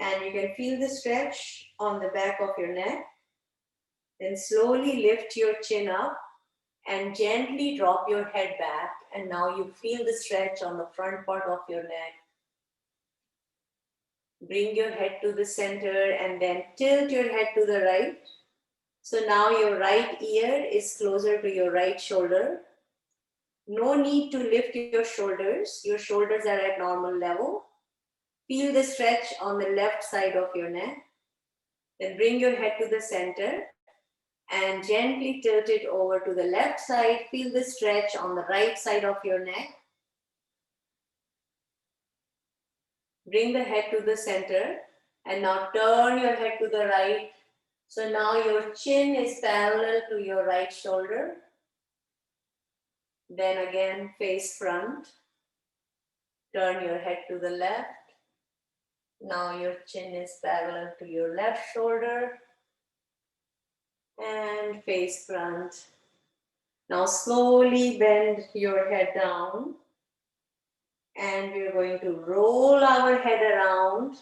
And you can feel the stretch on the back of your neck. Then slowly lift your chin up and gently drop your head back. And now you feel the stretch on the front part of your neck. Bring your head to the center and then tilt your head to the right. So now your right ear is closer to your right shoulder. No need to lift your shoulders. Your shoulders are at normal level. Feel the stretch on the left side of your neck. Then bring your head to the center and gently tilt it over to the left side. Feel the stretch on the right side of your neck. Bring the head to the center and now turn your head to the right. So now your chin is parallel to your right shoulder. Then again, face front. Turn your head to the left. Now your chin is parallel to your left shoulder. And face front. Now slowly bend your head down. And we're going to roll our head around.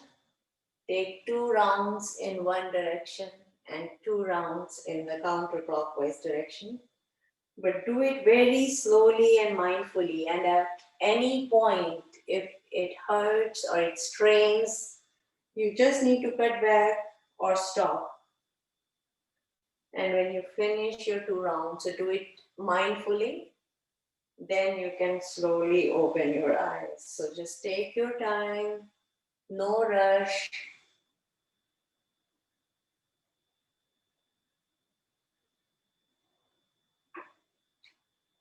Take 2 rounds in one direction and 2 rounds in the counterclockwise direction. But do it very slowly and mindfully. And at any point, if it hurts or it strains, you just need to cut back or stop. And when you finish your 2 rounds, so do it mindfully, then you can slowly open your eyes. So just take your time, no rush.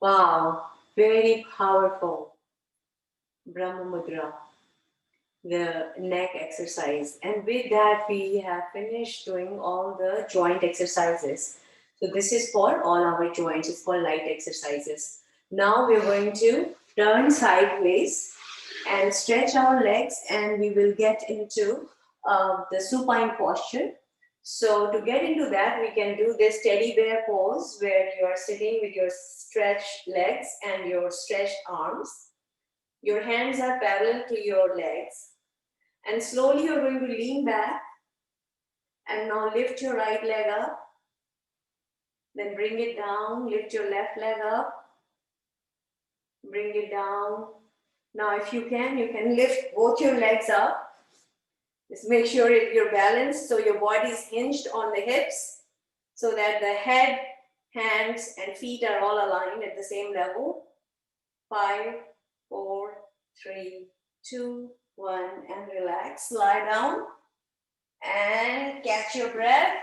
Wow, very powerful Brahma Mudra, the neck exercise. And with that, we have finished doing all the joint exercises. So this is for all our joints. It's called light exercises. Now we're going to turn sideways and stretch our legs, and we will get into the supine posture. So to get into that, we can do this teddy bear pose where you are sitting with your stretched legs and your stretched arms. Your hands are parallel to your legs. And slowly you're going to lean back and now lift your right leg up. Then bring it down, lift your left leg up. Bring it down. Now if you can lift both your legs up. Just make sure you're balanced so your body is hinged on the hips so that the head, hands, and feet are all aligned at the same level. 5, 4, 3, 2, 1, and relax. Lie down and catch your breath.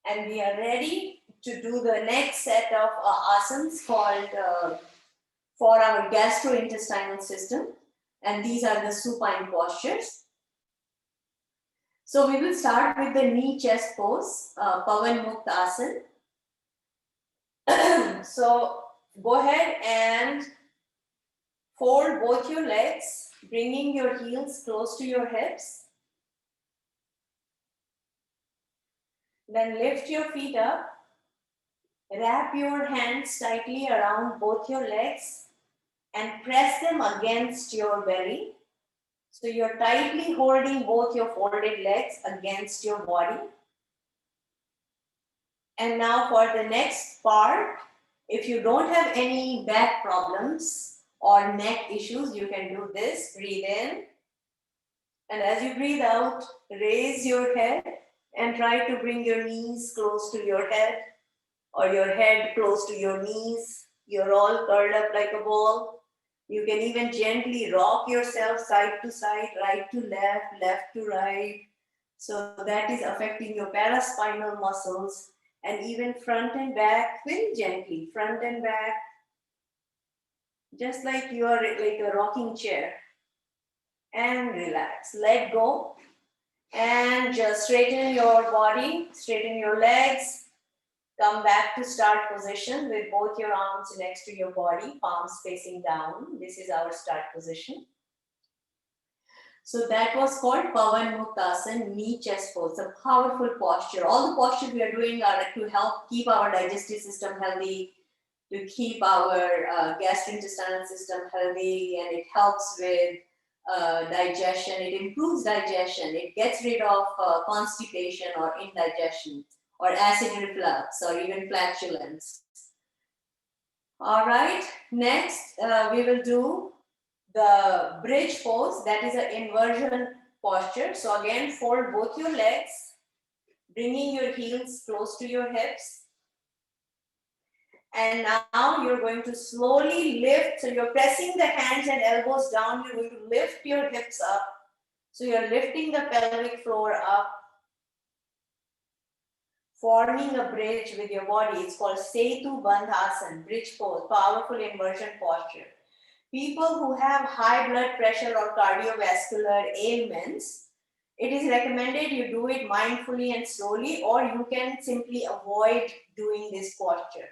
And we are ready to do the next set of asanas called for our gastrointestinal system. And these are the supine postures. So we will start with the knee chest pose, Pavan Mukta Asana. So go ahead and fold both your legs, bringing your heels close to your hips. Then lift your feet up. Wrap your hands tightly around both your legs and press them against your belly. So you're tightly holding both your folded legs against your body. And now for the next part, if you don't have any back problems or neck issues, you can do this. Breathe in. And as you breathe out, raise your head and try to bring your knees close to your head or your head close to your knees. You're all curled up like a ball. You can even gently rock yourself side to side, right to left, left to right. So that is affecting your paraspinal muscles and even front and back, very gently, front and back, just like you are like a rocking chair. And relax, let go. And just straighten your body, straighten your legs. Come back to start position with both your arms next to your body, palms facing down. This is our start position. So that was called Pavan Muktasana, knee chest pose, a powerful posture. All the postures we are doing are to help keep our digestive system healthy, to keep our gastrointestinal system healthy, and it helps with digestion. It improves digestion. It gets rid of constipation or indigestion, or acid reflux, or even flatulence. All right, next we will do the bridge pose, that is an inversion posture. So again, fold both your legs, bringing your heels close to your hips. And now you're going to slowly lift, so you're pressing the hands and elbows down, you're going to lift your hips up. So you're lifting the pelvic floor up, forming a bridge with your body. It's called Setu Bandhasana, bridge pose, powerful inversion posture. People who have high blood pressure or cardiovascular ailments, it is recommended you do it mindfully and slowly, or you can simply avoid doing this posture,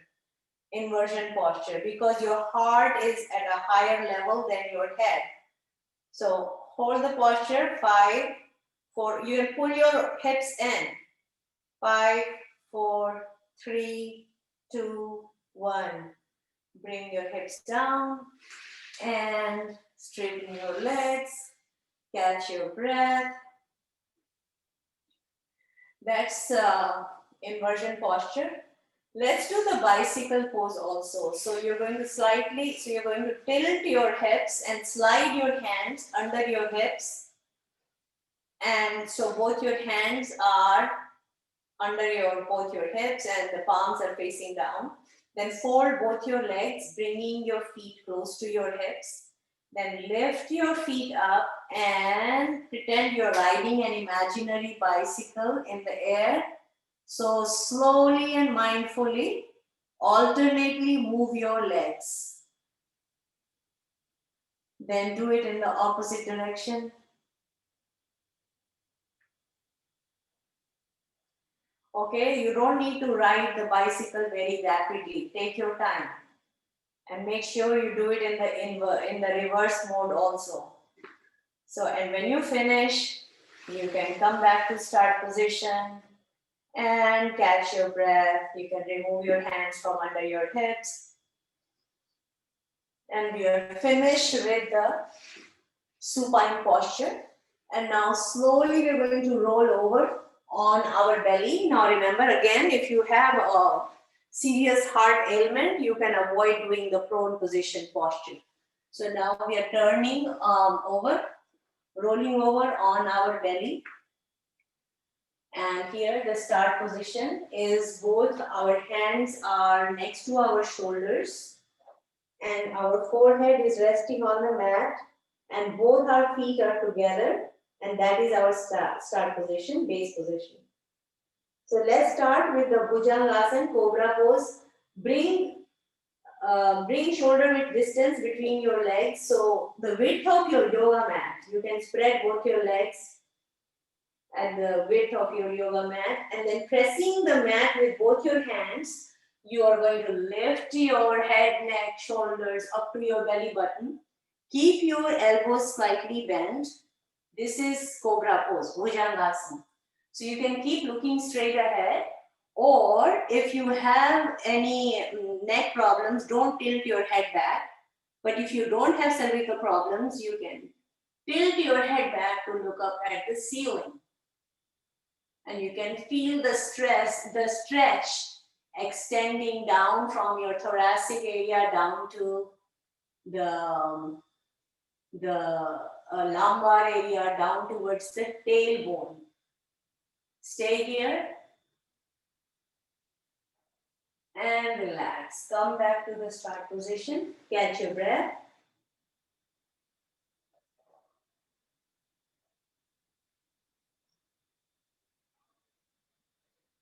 inversion posture, because your heart is at a higher level than your head. So hold the posture, 5, 4, you will pull your hips in, 5, 4, 3, 2, 1. Bring your hips down and straighten your legs, catch your breath. That's inversion posture. Let's do the bicycle pose also. So you're going to tilt your hips and slide your hands under your hips. And so both your hands are under both your hips and the palms are facing down. Then fold both your legs, bringing your feet close to your hips. Then lift your feet up and pretend you're riding an imaginary bicycle in the air. So slowly and mindfully, alternately move your legs. Then do it in the opposite direction. Okay, you don't need to ride the bicycle very rapidly. Take your time. And make sure you do it in the reverse mode also. So, and when you finish, you can come back to start position And catch your breath. You can remove your hands from under your hips. And we are finished with the supine posture. And now slowly we're going to roll over on our belly. Now remember again, if you have a serious heart ailment, you can avoid doing the prone position posture. So now we are turning over, rolling over on our belly. And here the start position is both our hands are next to our shoulders and our forehead is resting on the mat and both our feet are together, and that is our start position, base position. So let's start with the Bhujangasana, Cobra pose. Bring shoulder width distance between your legs. So the width of your yoga mat, you can spread both your legs at the width of your yoga mat, and then pressing the mat with both your hands, you are going to lift your head, neck, shoulders up to your belly button. Keep your elbows slightly bent. This is Cobra pose, Bhujangasana. So you can keep looking straight ahead, or if you have any neck problems, don't tilt your head back. But if you don't have cervical problems, you can tilt your head back to look up at the ceiling. And you can feel the stretch extending down from your thoracic area down to the lumbar area, down towards the tailbone. Stay here and relax. Come back to the start position. Catch your breath.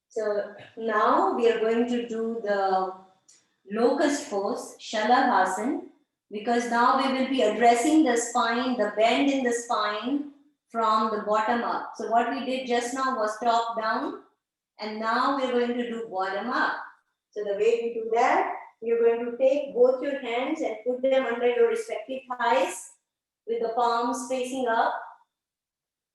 So now we are going to do the locust pose, Shalabhasana, because now we will be addressing the spine, the bend in the spine from the bottom up. So what we did just now was top down, and now we're going to do bottom up. So the way we do that, you're going to take both your hands and put them under your respective thighs with the palms facing up.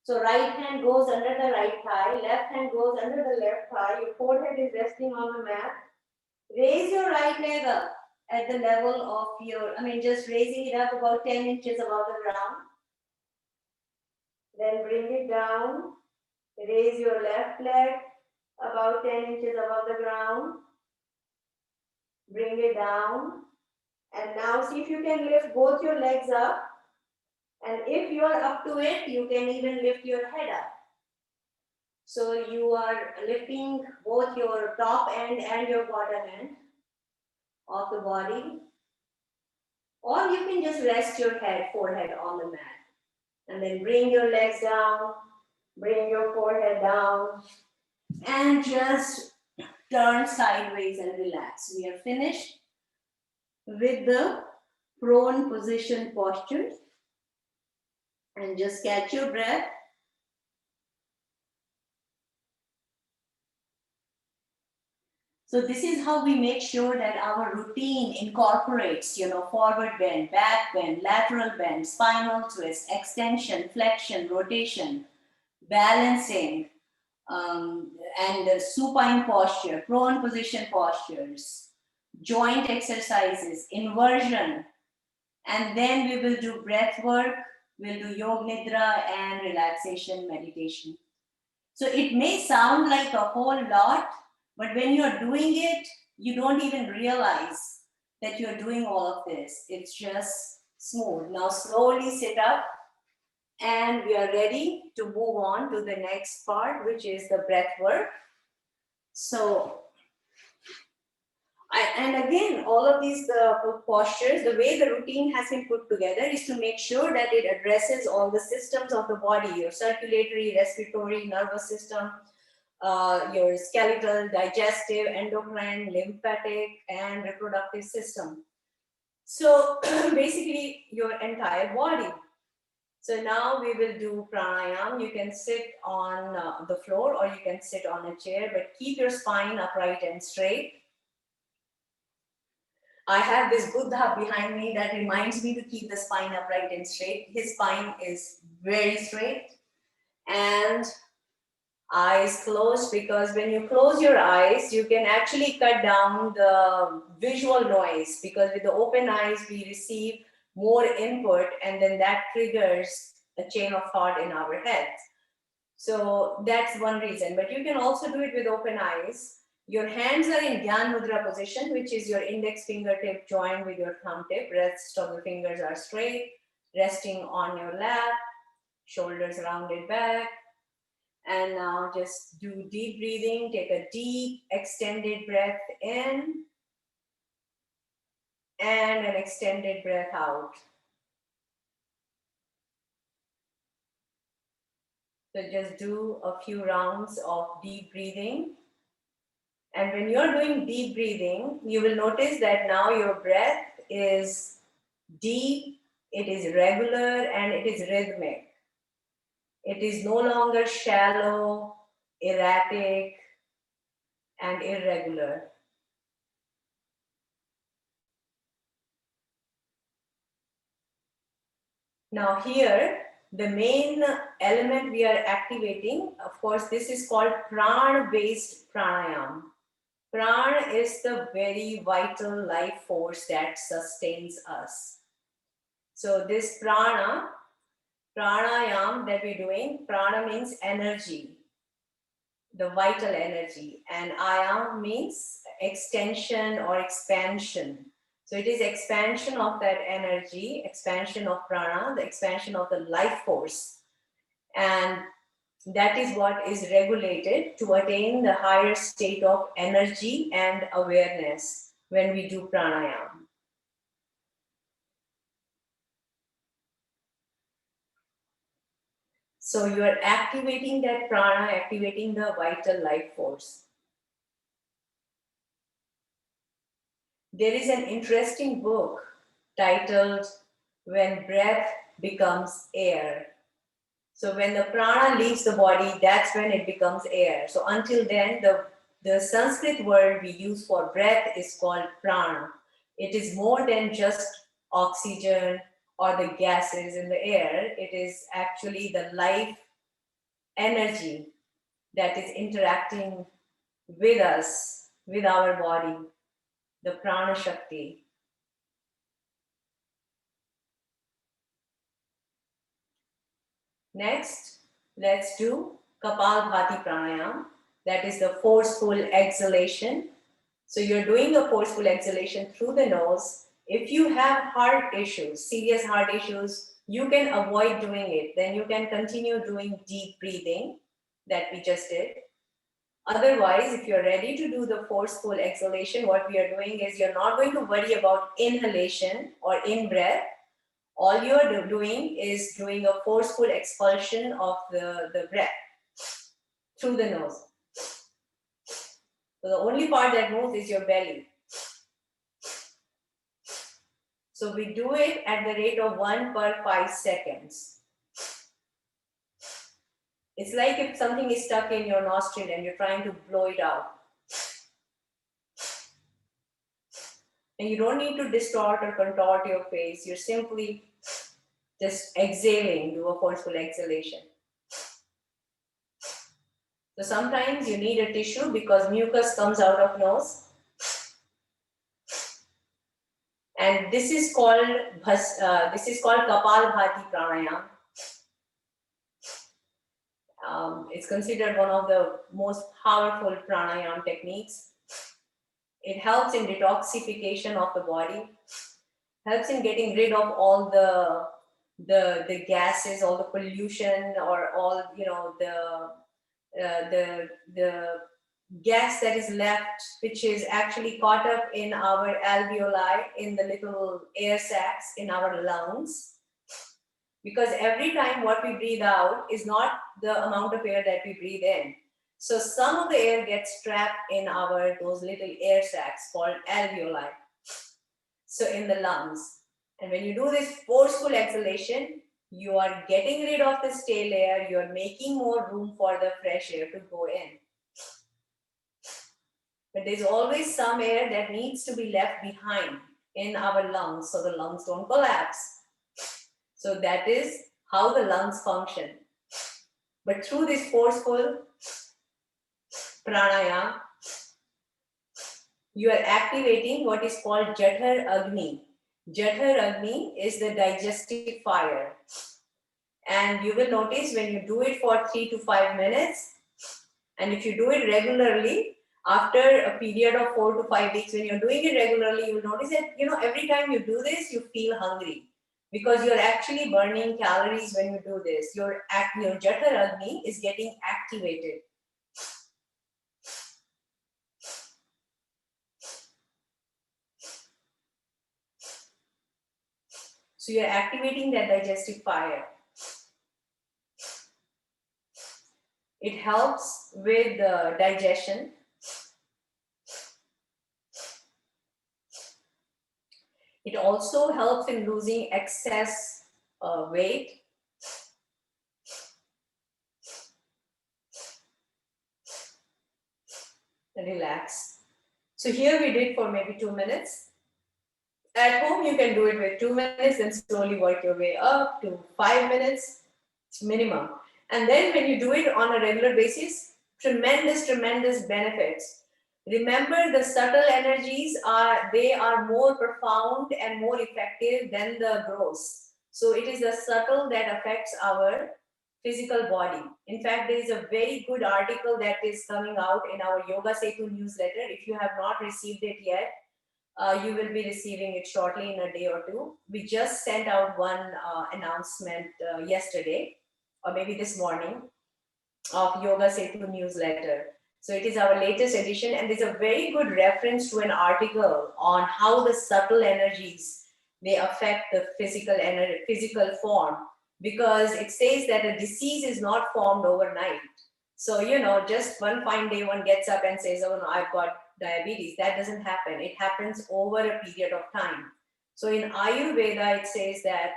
So right hand goes under the right thigh, left hand goes under the left thigh, your forehead is resting on the mat. Raise your right leg up at the level of your, just raising it up about 10 inches above the ground. Then bring it down. Raise your left leg about 10 inches above the ground. Bring it down. And now see if you can lift both your legs up. And if you are up to it, you can even lift your head up. So you are lifting both your top end and your bottom end of the body. Or you can just rest your forehead on the mat. And then bring your legs down, bring your forehead down, and just turn sideways and relax. We are finished with the prone position posture. And just catch your breath. So this is how we make sure that our routine incorporates, forward bend, back bend, lateral bend, spinal twist, extension, flexion, rotation, balancing, and supine posture, prone position postures, joint exercises, inversion, and then we will do breath work, we'll do yoga nidra and relaxation meditation. So it may sound like a whole lot, but when you're doing it, you don't even realize that you're doing all of this. It's just smooth. Now slowly sit up, and we are ready to move on to the next part, which is the breath work. So, and again, all of these postures, the way the routine has been put together is to make sure that it addresses all the systems of the body, your circulatory, respiratory, nervous system, your skeletal, digestive, endocrine, lymphatic, and reproductive system. So basically your entire body. So now we will do pranayam. You can sit on the floor or you can sit on a chair, but keep your spine upright and straight. I have this Buddha behind me that reminds me to keep the spine upright and straight. His spine is very straight. And Eyes closed, because when you close your eyes, you can actually cut down the visual noise, because with the open eyes, we receive more input, and then that triggers a chain of thought in our heads. So that's one reason, but you can also do it with open eyes. Your hands are in Dhyan Mudra position, which is your index fingertip joined with your thumb tip. Rest of the fingers are straight, resting on your lap, shoulders rounded back. And now just do deep breathing. Take a deep extended breath in and an extended breath out. So just do a few rounds of deep breathing. And when you're doing deep breathing, you will notice that now your breath is deep, it is regular, and it is rhythmic. It is no longer shallow, erratic, and irregular. Now here, the main element we are activating, of course, this is called prana-based pranayam. Prana is the very vital life force that sustains us. So this pranayam that we're doing, prana means energy, the vital energy, and ayam means extension or expansion. So it is expansion of that energy, expansion of prana, the expansion of the life force. And that is what is regulated to attain the higher state of energy and awareness when we do pranayam. So you are activating that prana, activating the vital life force. There is an interesting book titled When Breath Becomes Air. So when the prana leaves the body, that's when it becomes air. So until then, the Sanskrit word we use for breath is called prana. It is more than just oxygen or the gases in the air. It is actually the life energy that is interacting with us, with our body, the prana shakti. Next, let's do Kapalbhati pranayam. That is the forceful exhalation. So you're doing a forceful exhalation through the nose. If you have heart issues, serious heart issues, you can avoid doing it. Then you can continue doing deep breathing that we just did. Otherwise, if you're ready to do the forceful exhalation, what we are doing is you're not going to worry about inhalation or in-breath. All you're doing is doing a forceful expulsion of the breath through the nose. So the only part that moves is your belly. So we do it at the rate of 1 per 5 seconds. It's like if something is stuck in your nostril and you're trying to blow it out. And you don't need to distort or contort your face. You're simply just exhaling, do a forceful exhalation. So sometimes you need a tissue because mucus comes out of nose. And this is called Kapalbhati pranayam. It's considered one of the most powerful pranayam techniques. It helps in detoxification of the body, helps in getting rid of all the gases, all the pollution, or all the gas that is left, which is actually caught up in our alveoli, in the little air sacs in our lungs. Because every time what we breathe out is not the amount of air that we breathe in. So some of the air gets trapped in those little air sacs called alveoli. So in the lungs. And when you do this forceful exhalation, you are getting rid of the stale air, you're making more room for the fresh air to go in. But there's always some air that needs to be left behind in our lungs so the lungs don't collapse. So that is how the lungs function. But through this forceful pranayam, you are activating what is called Jathar Agni. Jathar Agni is the digestive fire. And you will notice when you do it for 3 to 5 minutes, and if you do it regularly, after a period of 4 to 5 weeks, when you're doing it regularly, you will notice that, every time you do this, you feel hungry because you're actually burning calories when you do this. Your Jathar Agni is getting activated. So you're activating that digestive fire. It helps with digestion. It also helps in losing excess weight. Relax. So here we did for maybe 2 minutes. At home, you can do it with 2 minutes and slowly work your way up to 5 minutes minimum. And then when you do it on a regular basis, tremendous benefits. Remember, the subtle energies are more profound and more effective than the gross. So it is the subtle that affects our physical body. In fact, there is a very good article that is coming out in our Yoga Setu newsletter. If you have not received it yet, you will be receiving it shortly in a day or two. We just sent out one announcement yesterday, or maybe this morning, of Yoga Setu newsletter. So it is our latest edition, and there's a very good reference to an article on how the subtle energies may affect the physical form, because it says that a disease is not formed overnight. So, just one fine day one gets up and says, oh no, I've got diabetes. That doesn't happen. It happens over a period of time. So in Ayurveda, it says that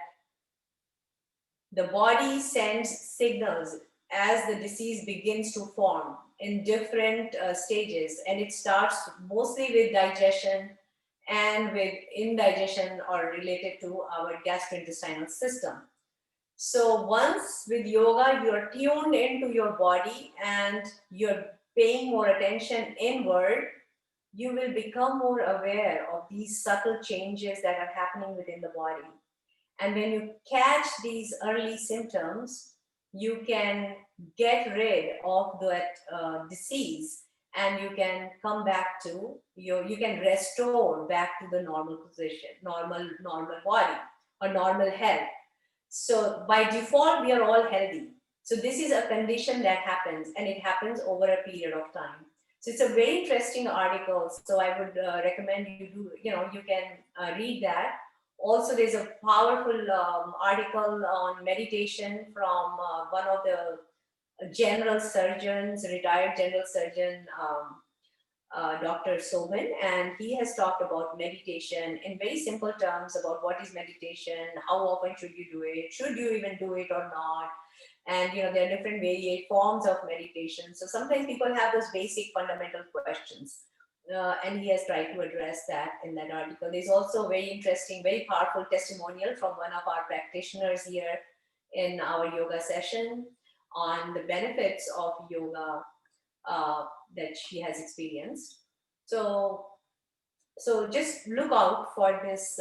the body sends signals as the disease begins to form in different stages, and it starts mostly with digestion and with indigestion or related to our gastrointestinal system. So once with yoga, you're tuned into your body and you're paying more attention inward, you will become more aware of these subtle changes that are happening within the body. And when you catch these early symptoms, you can get rid of that disease, and you can come back to you can restore back to the normal position, normal body or normal health. So by default, we are all healthy. So this is a condition that happens, and it happens over a period of time. So it's a very interesting article. So I would recommend you can read that. Also, there's a powerful article on meditation from one of the general surgeons, retired general surgeon, Dr. Sobhan, and he has talked about meditation in very simple terms about what is meditation, how often should you do it, should you even do it or not, and there are different forms of meditation. So sometimes people have those basic fundamental questions, and he has tried to address that in that article. There's also a very interesting, very powerful testimonial from one of our practitioners here in our yoga session on the benefits of yoga that she has experienced. So just look out for this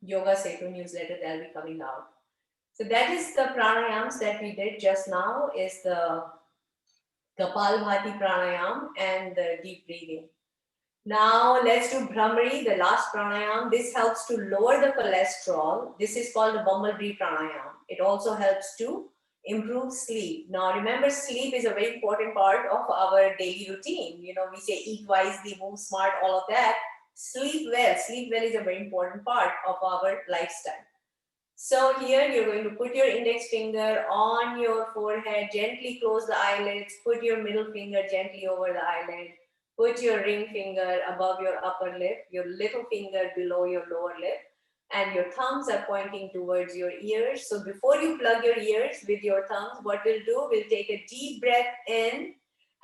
Yoga Setu newsletter that will be coming out. So that is the pranayams that we did just now, is the Kapalbhati pranayam and the deep breathing. Now let's do Brahmari, the last pranayam. This helps to lower the cholesterol. This is called the bumblebee pranayam. It also helps to improve sleep. Now remember, sleep is a very important part of our daily routine. We say eat wisely, move smart, all of that. Sleep well. Sleep well is a very important part of our lifestyle. So here you're going to put your index finger on your forehead, gently close the eyelids, put your middle finger gently over the eyelid, put your ring finger above your upper lip, your little finger below your lower lip, and your thumbs are pointing towards your ears. So before you plug your ears with your thumbs, what we'll do, we'll take a deep breath in,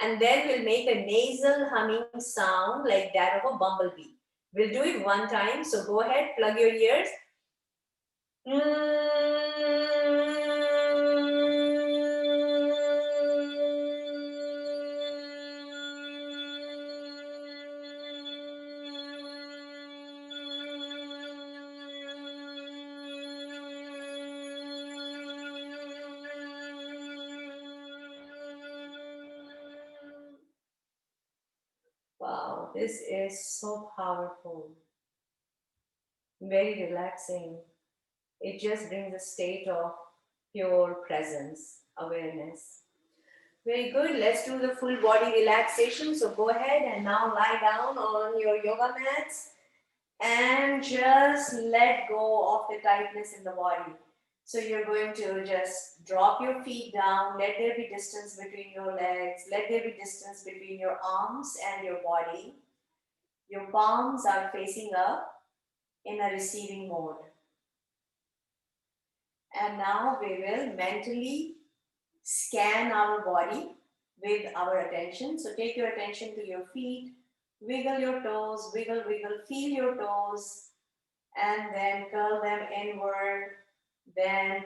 and then we'll make a nasal humming sound like that of a bumblebee. We'll do it one time. So go ahead, plug your ears. Wow, this is so powerful. Very relaxing. It just brings a state of pure presence, awareness. Very good. Let's do the full body relaxation. So go ahead and now lie down on your yoga mats and just let go of the tightness in the body. So you're going to just drop your feet down. Let there be distance between your legs. Let there be distance between your arms and your body. Your palms are facing up in a receiving mode. And now we will mentally scan our body with our attention. So take your attention to your feet, wiggle your toes, wiggle, wiggle, feel your toes, and then curl them inward, then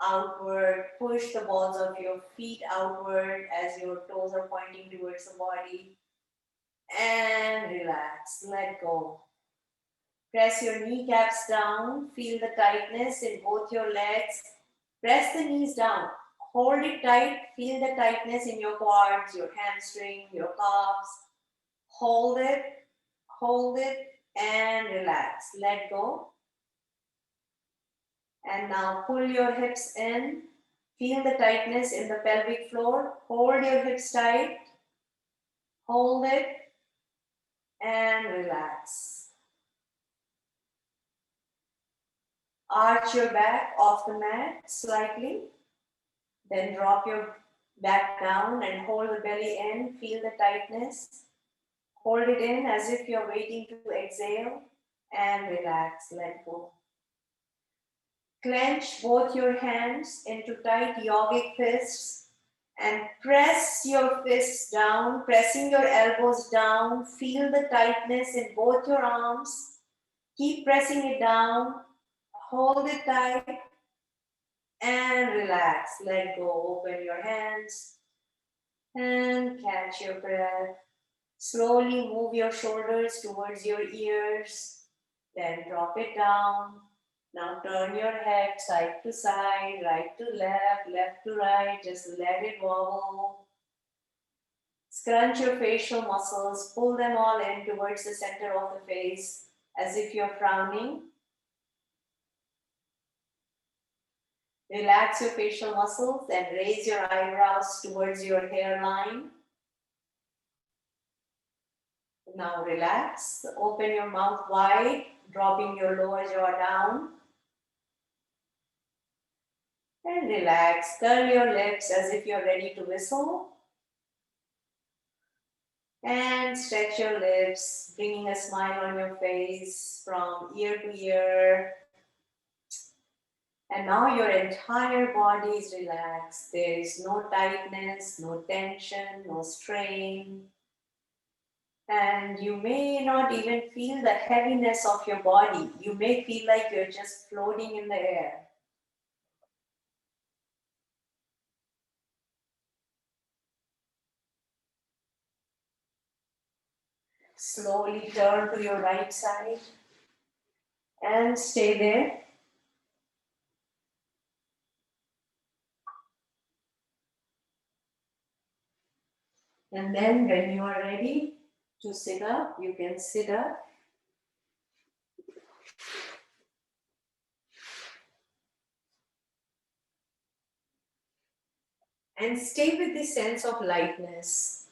outward, push the balls of your feet outward as your toes are pointing towards the body, and relax, let go. Press your kneecaps down, feel the tightness in both your legs. Press the knees down, hold it tight, feel the tightness in your quads, your hamstring, your calves. Hold it, and relax. Let go. And now pull your hips in. Feel the tightness in the pelvic floor. Hold your hips tight. Hold it, and relax. Arch your back off the mat slightly. Then drop your back down and hold the belly in. Feel the tightness. Hold it in as if you're waiting to exhale and relax. Let go. Clench both your hands into tight yogic fists and press your fists down, pressing your elbows down. Feel the tightness in both your arms. Keep pressing it down. Hold it tight and relax. Let go. Open your hands and catch your breath. Slowly move your shoulders towards your ears, then drop it down. Now turn your head side to side, right to left, left to right, just let it wobble. Scrunch your facial muscles, pull them all in towards the center of the face as if you're frowning. Relax your facial muscles and raise your eyebrows towards your hairline. Now relax, open your mouth wide, dropping your lower jaw down. And relax, curl your lips as if you're ready to whistle. And stretch your lips, bringing a smile on your face from ear to ear. And now your entire body is relaxed. There is no tightness, no tension, no strain. And you may not even feel the heaviness of your body. You may feel like you're just floating in the air. Slowly turn to your right side and stay there. And then when you are ready to sit up, you can sit up. And stay with this sense of lightness.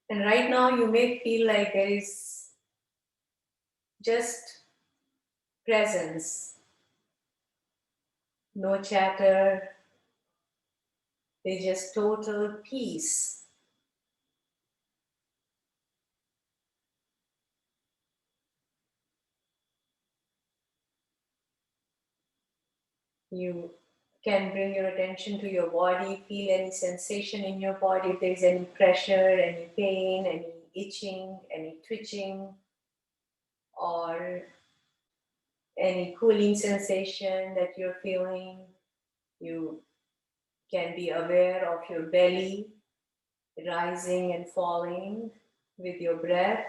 And right now you may feel like there is just presence, no chatter, there's just total peace. You can bring your attention to your body, feel any sensation in your body, if there's any pressure, any pain, any itching, any twitching, or any cooling sensation that you're feeling. You can be aware of your belly rising and falling with your breath.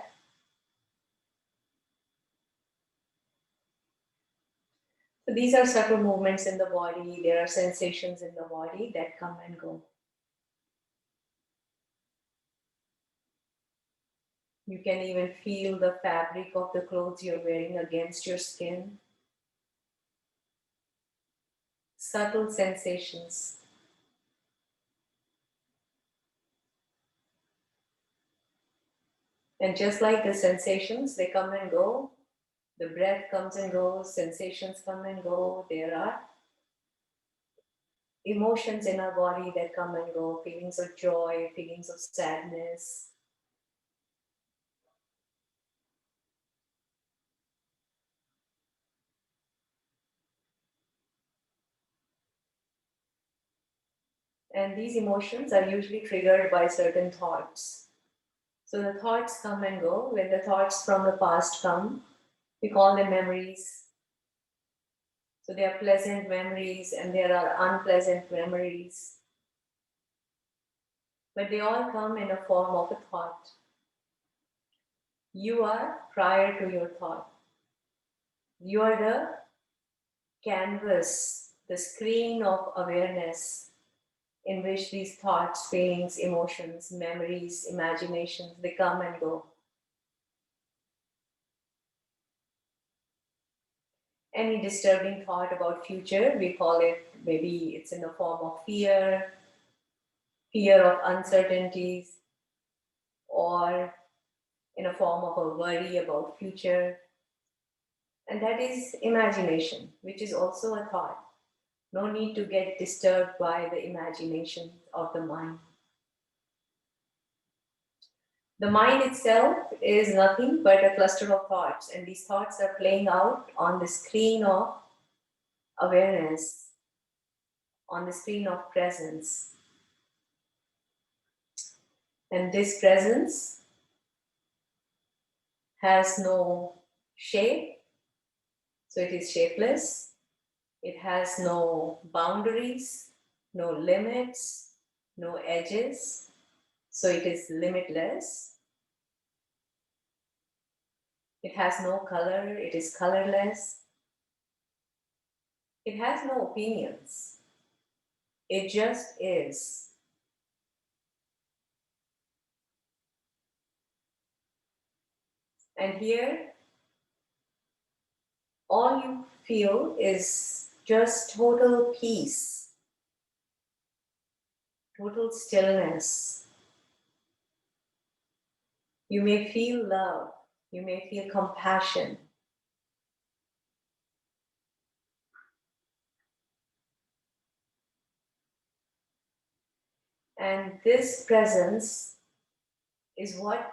So these are subtle movements in the body. There are sensations in the body that come and go. You can even feel the fabric of the clothes you're wearing against your skin. Subtle sensations. And just like the sensations, they come and go. The breath comes and goes, sensations come and go. There are emotions in our body that come and go, feelings of joy, feelings of sadness. And these emotions are usually triggered by certain thoughts. So the thoughts come and go. When the thoughts from the past come, we call them memories. So there are pleasant memories and there are unpleasant memories. But they all come in a form of a thought. You are prior to your thought. You are the canvas, the screen of awareness in which these thoughts, feelings, emotions, memories, imaginations, they come and go. Any disturbing thought about future, we call it, maybe it's in the form of fear, fear of uncertainties, or in a form of a worry about future. And that is imagination, which is also a thought. No need to get disturbed by the imagination of the mind. The mind itself is nothing but a cluster of thoughts, and these thoughts are playing out on the screen of awareness, on the screen of presence. And this presence has no shape, so it is shapeless. It has no boundaries, no limits, no edges, so it is limitless. It has no color, it is colorless. It has no opinions. It just is. And here, all you feel is just total peace, total stillness. You may feel love, you may feel compassion. And this presence is what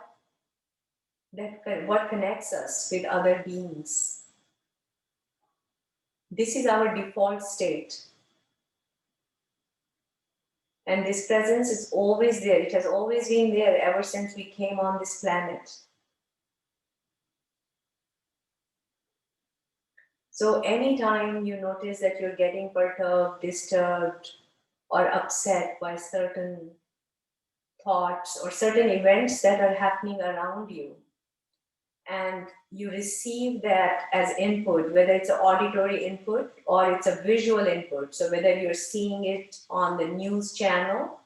connects us with other beings. This is our default state. And this presence is always there. It has always been there ever since we came on this planet. So anytime you notice that you're getting perturbed, disturbed, or upset by certain thoughts or certain events that are happening around you, and you receive that as input, whether it's an auditory input or it's a visual input, so whether you're seeing it on the news channel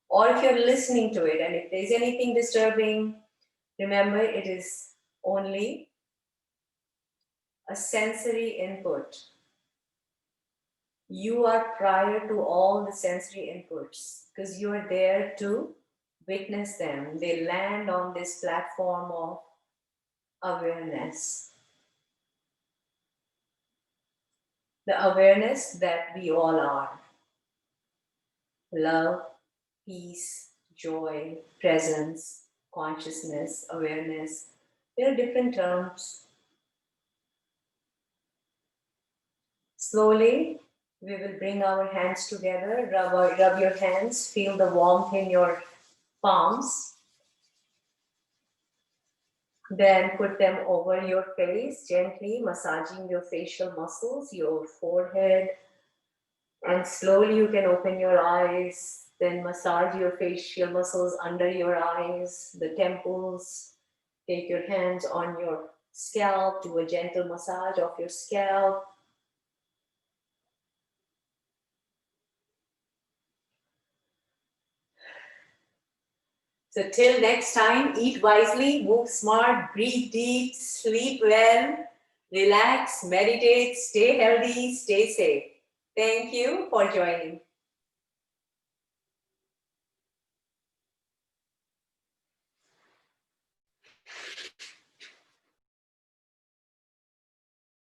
or if you're listening to it, and if there's anything disturbing, remember it is only a sensory input. You are prior to all the sensory inputs because you are there to witness them. They land on this platform of awareness. The awareness that we all are. Love, peace, joy, presence, consciousness, awareness. There are different terms. Slowly, we will bring our hands together, rub your hands, feel the warmth in your palms. Then put them over your face, gently massaging your facial muscles, your forehead. And slowly you can open your eyes, then massage your facial muscles under your eyes, the temples. Take your hands on your scalp, do a gentle massage of your scalp. So till next time, eat wisely, move smart, breathe deep, sleep well, relax, meditate, stay healthy, stay safe. Thank you for joining.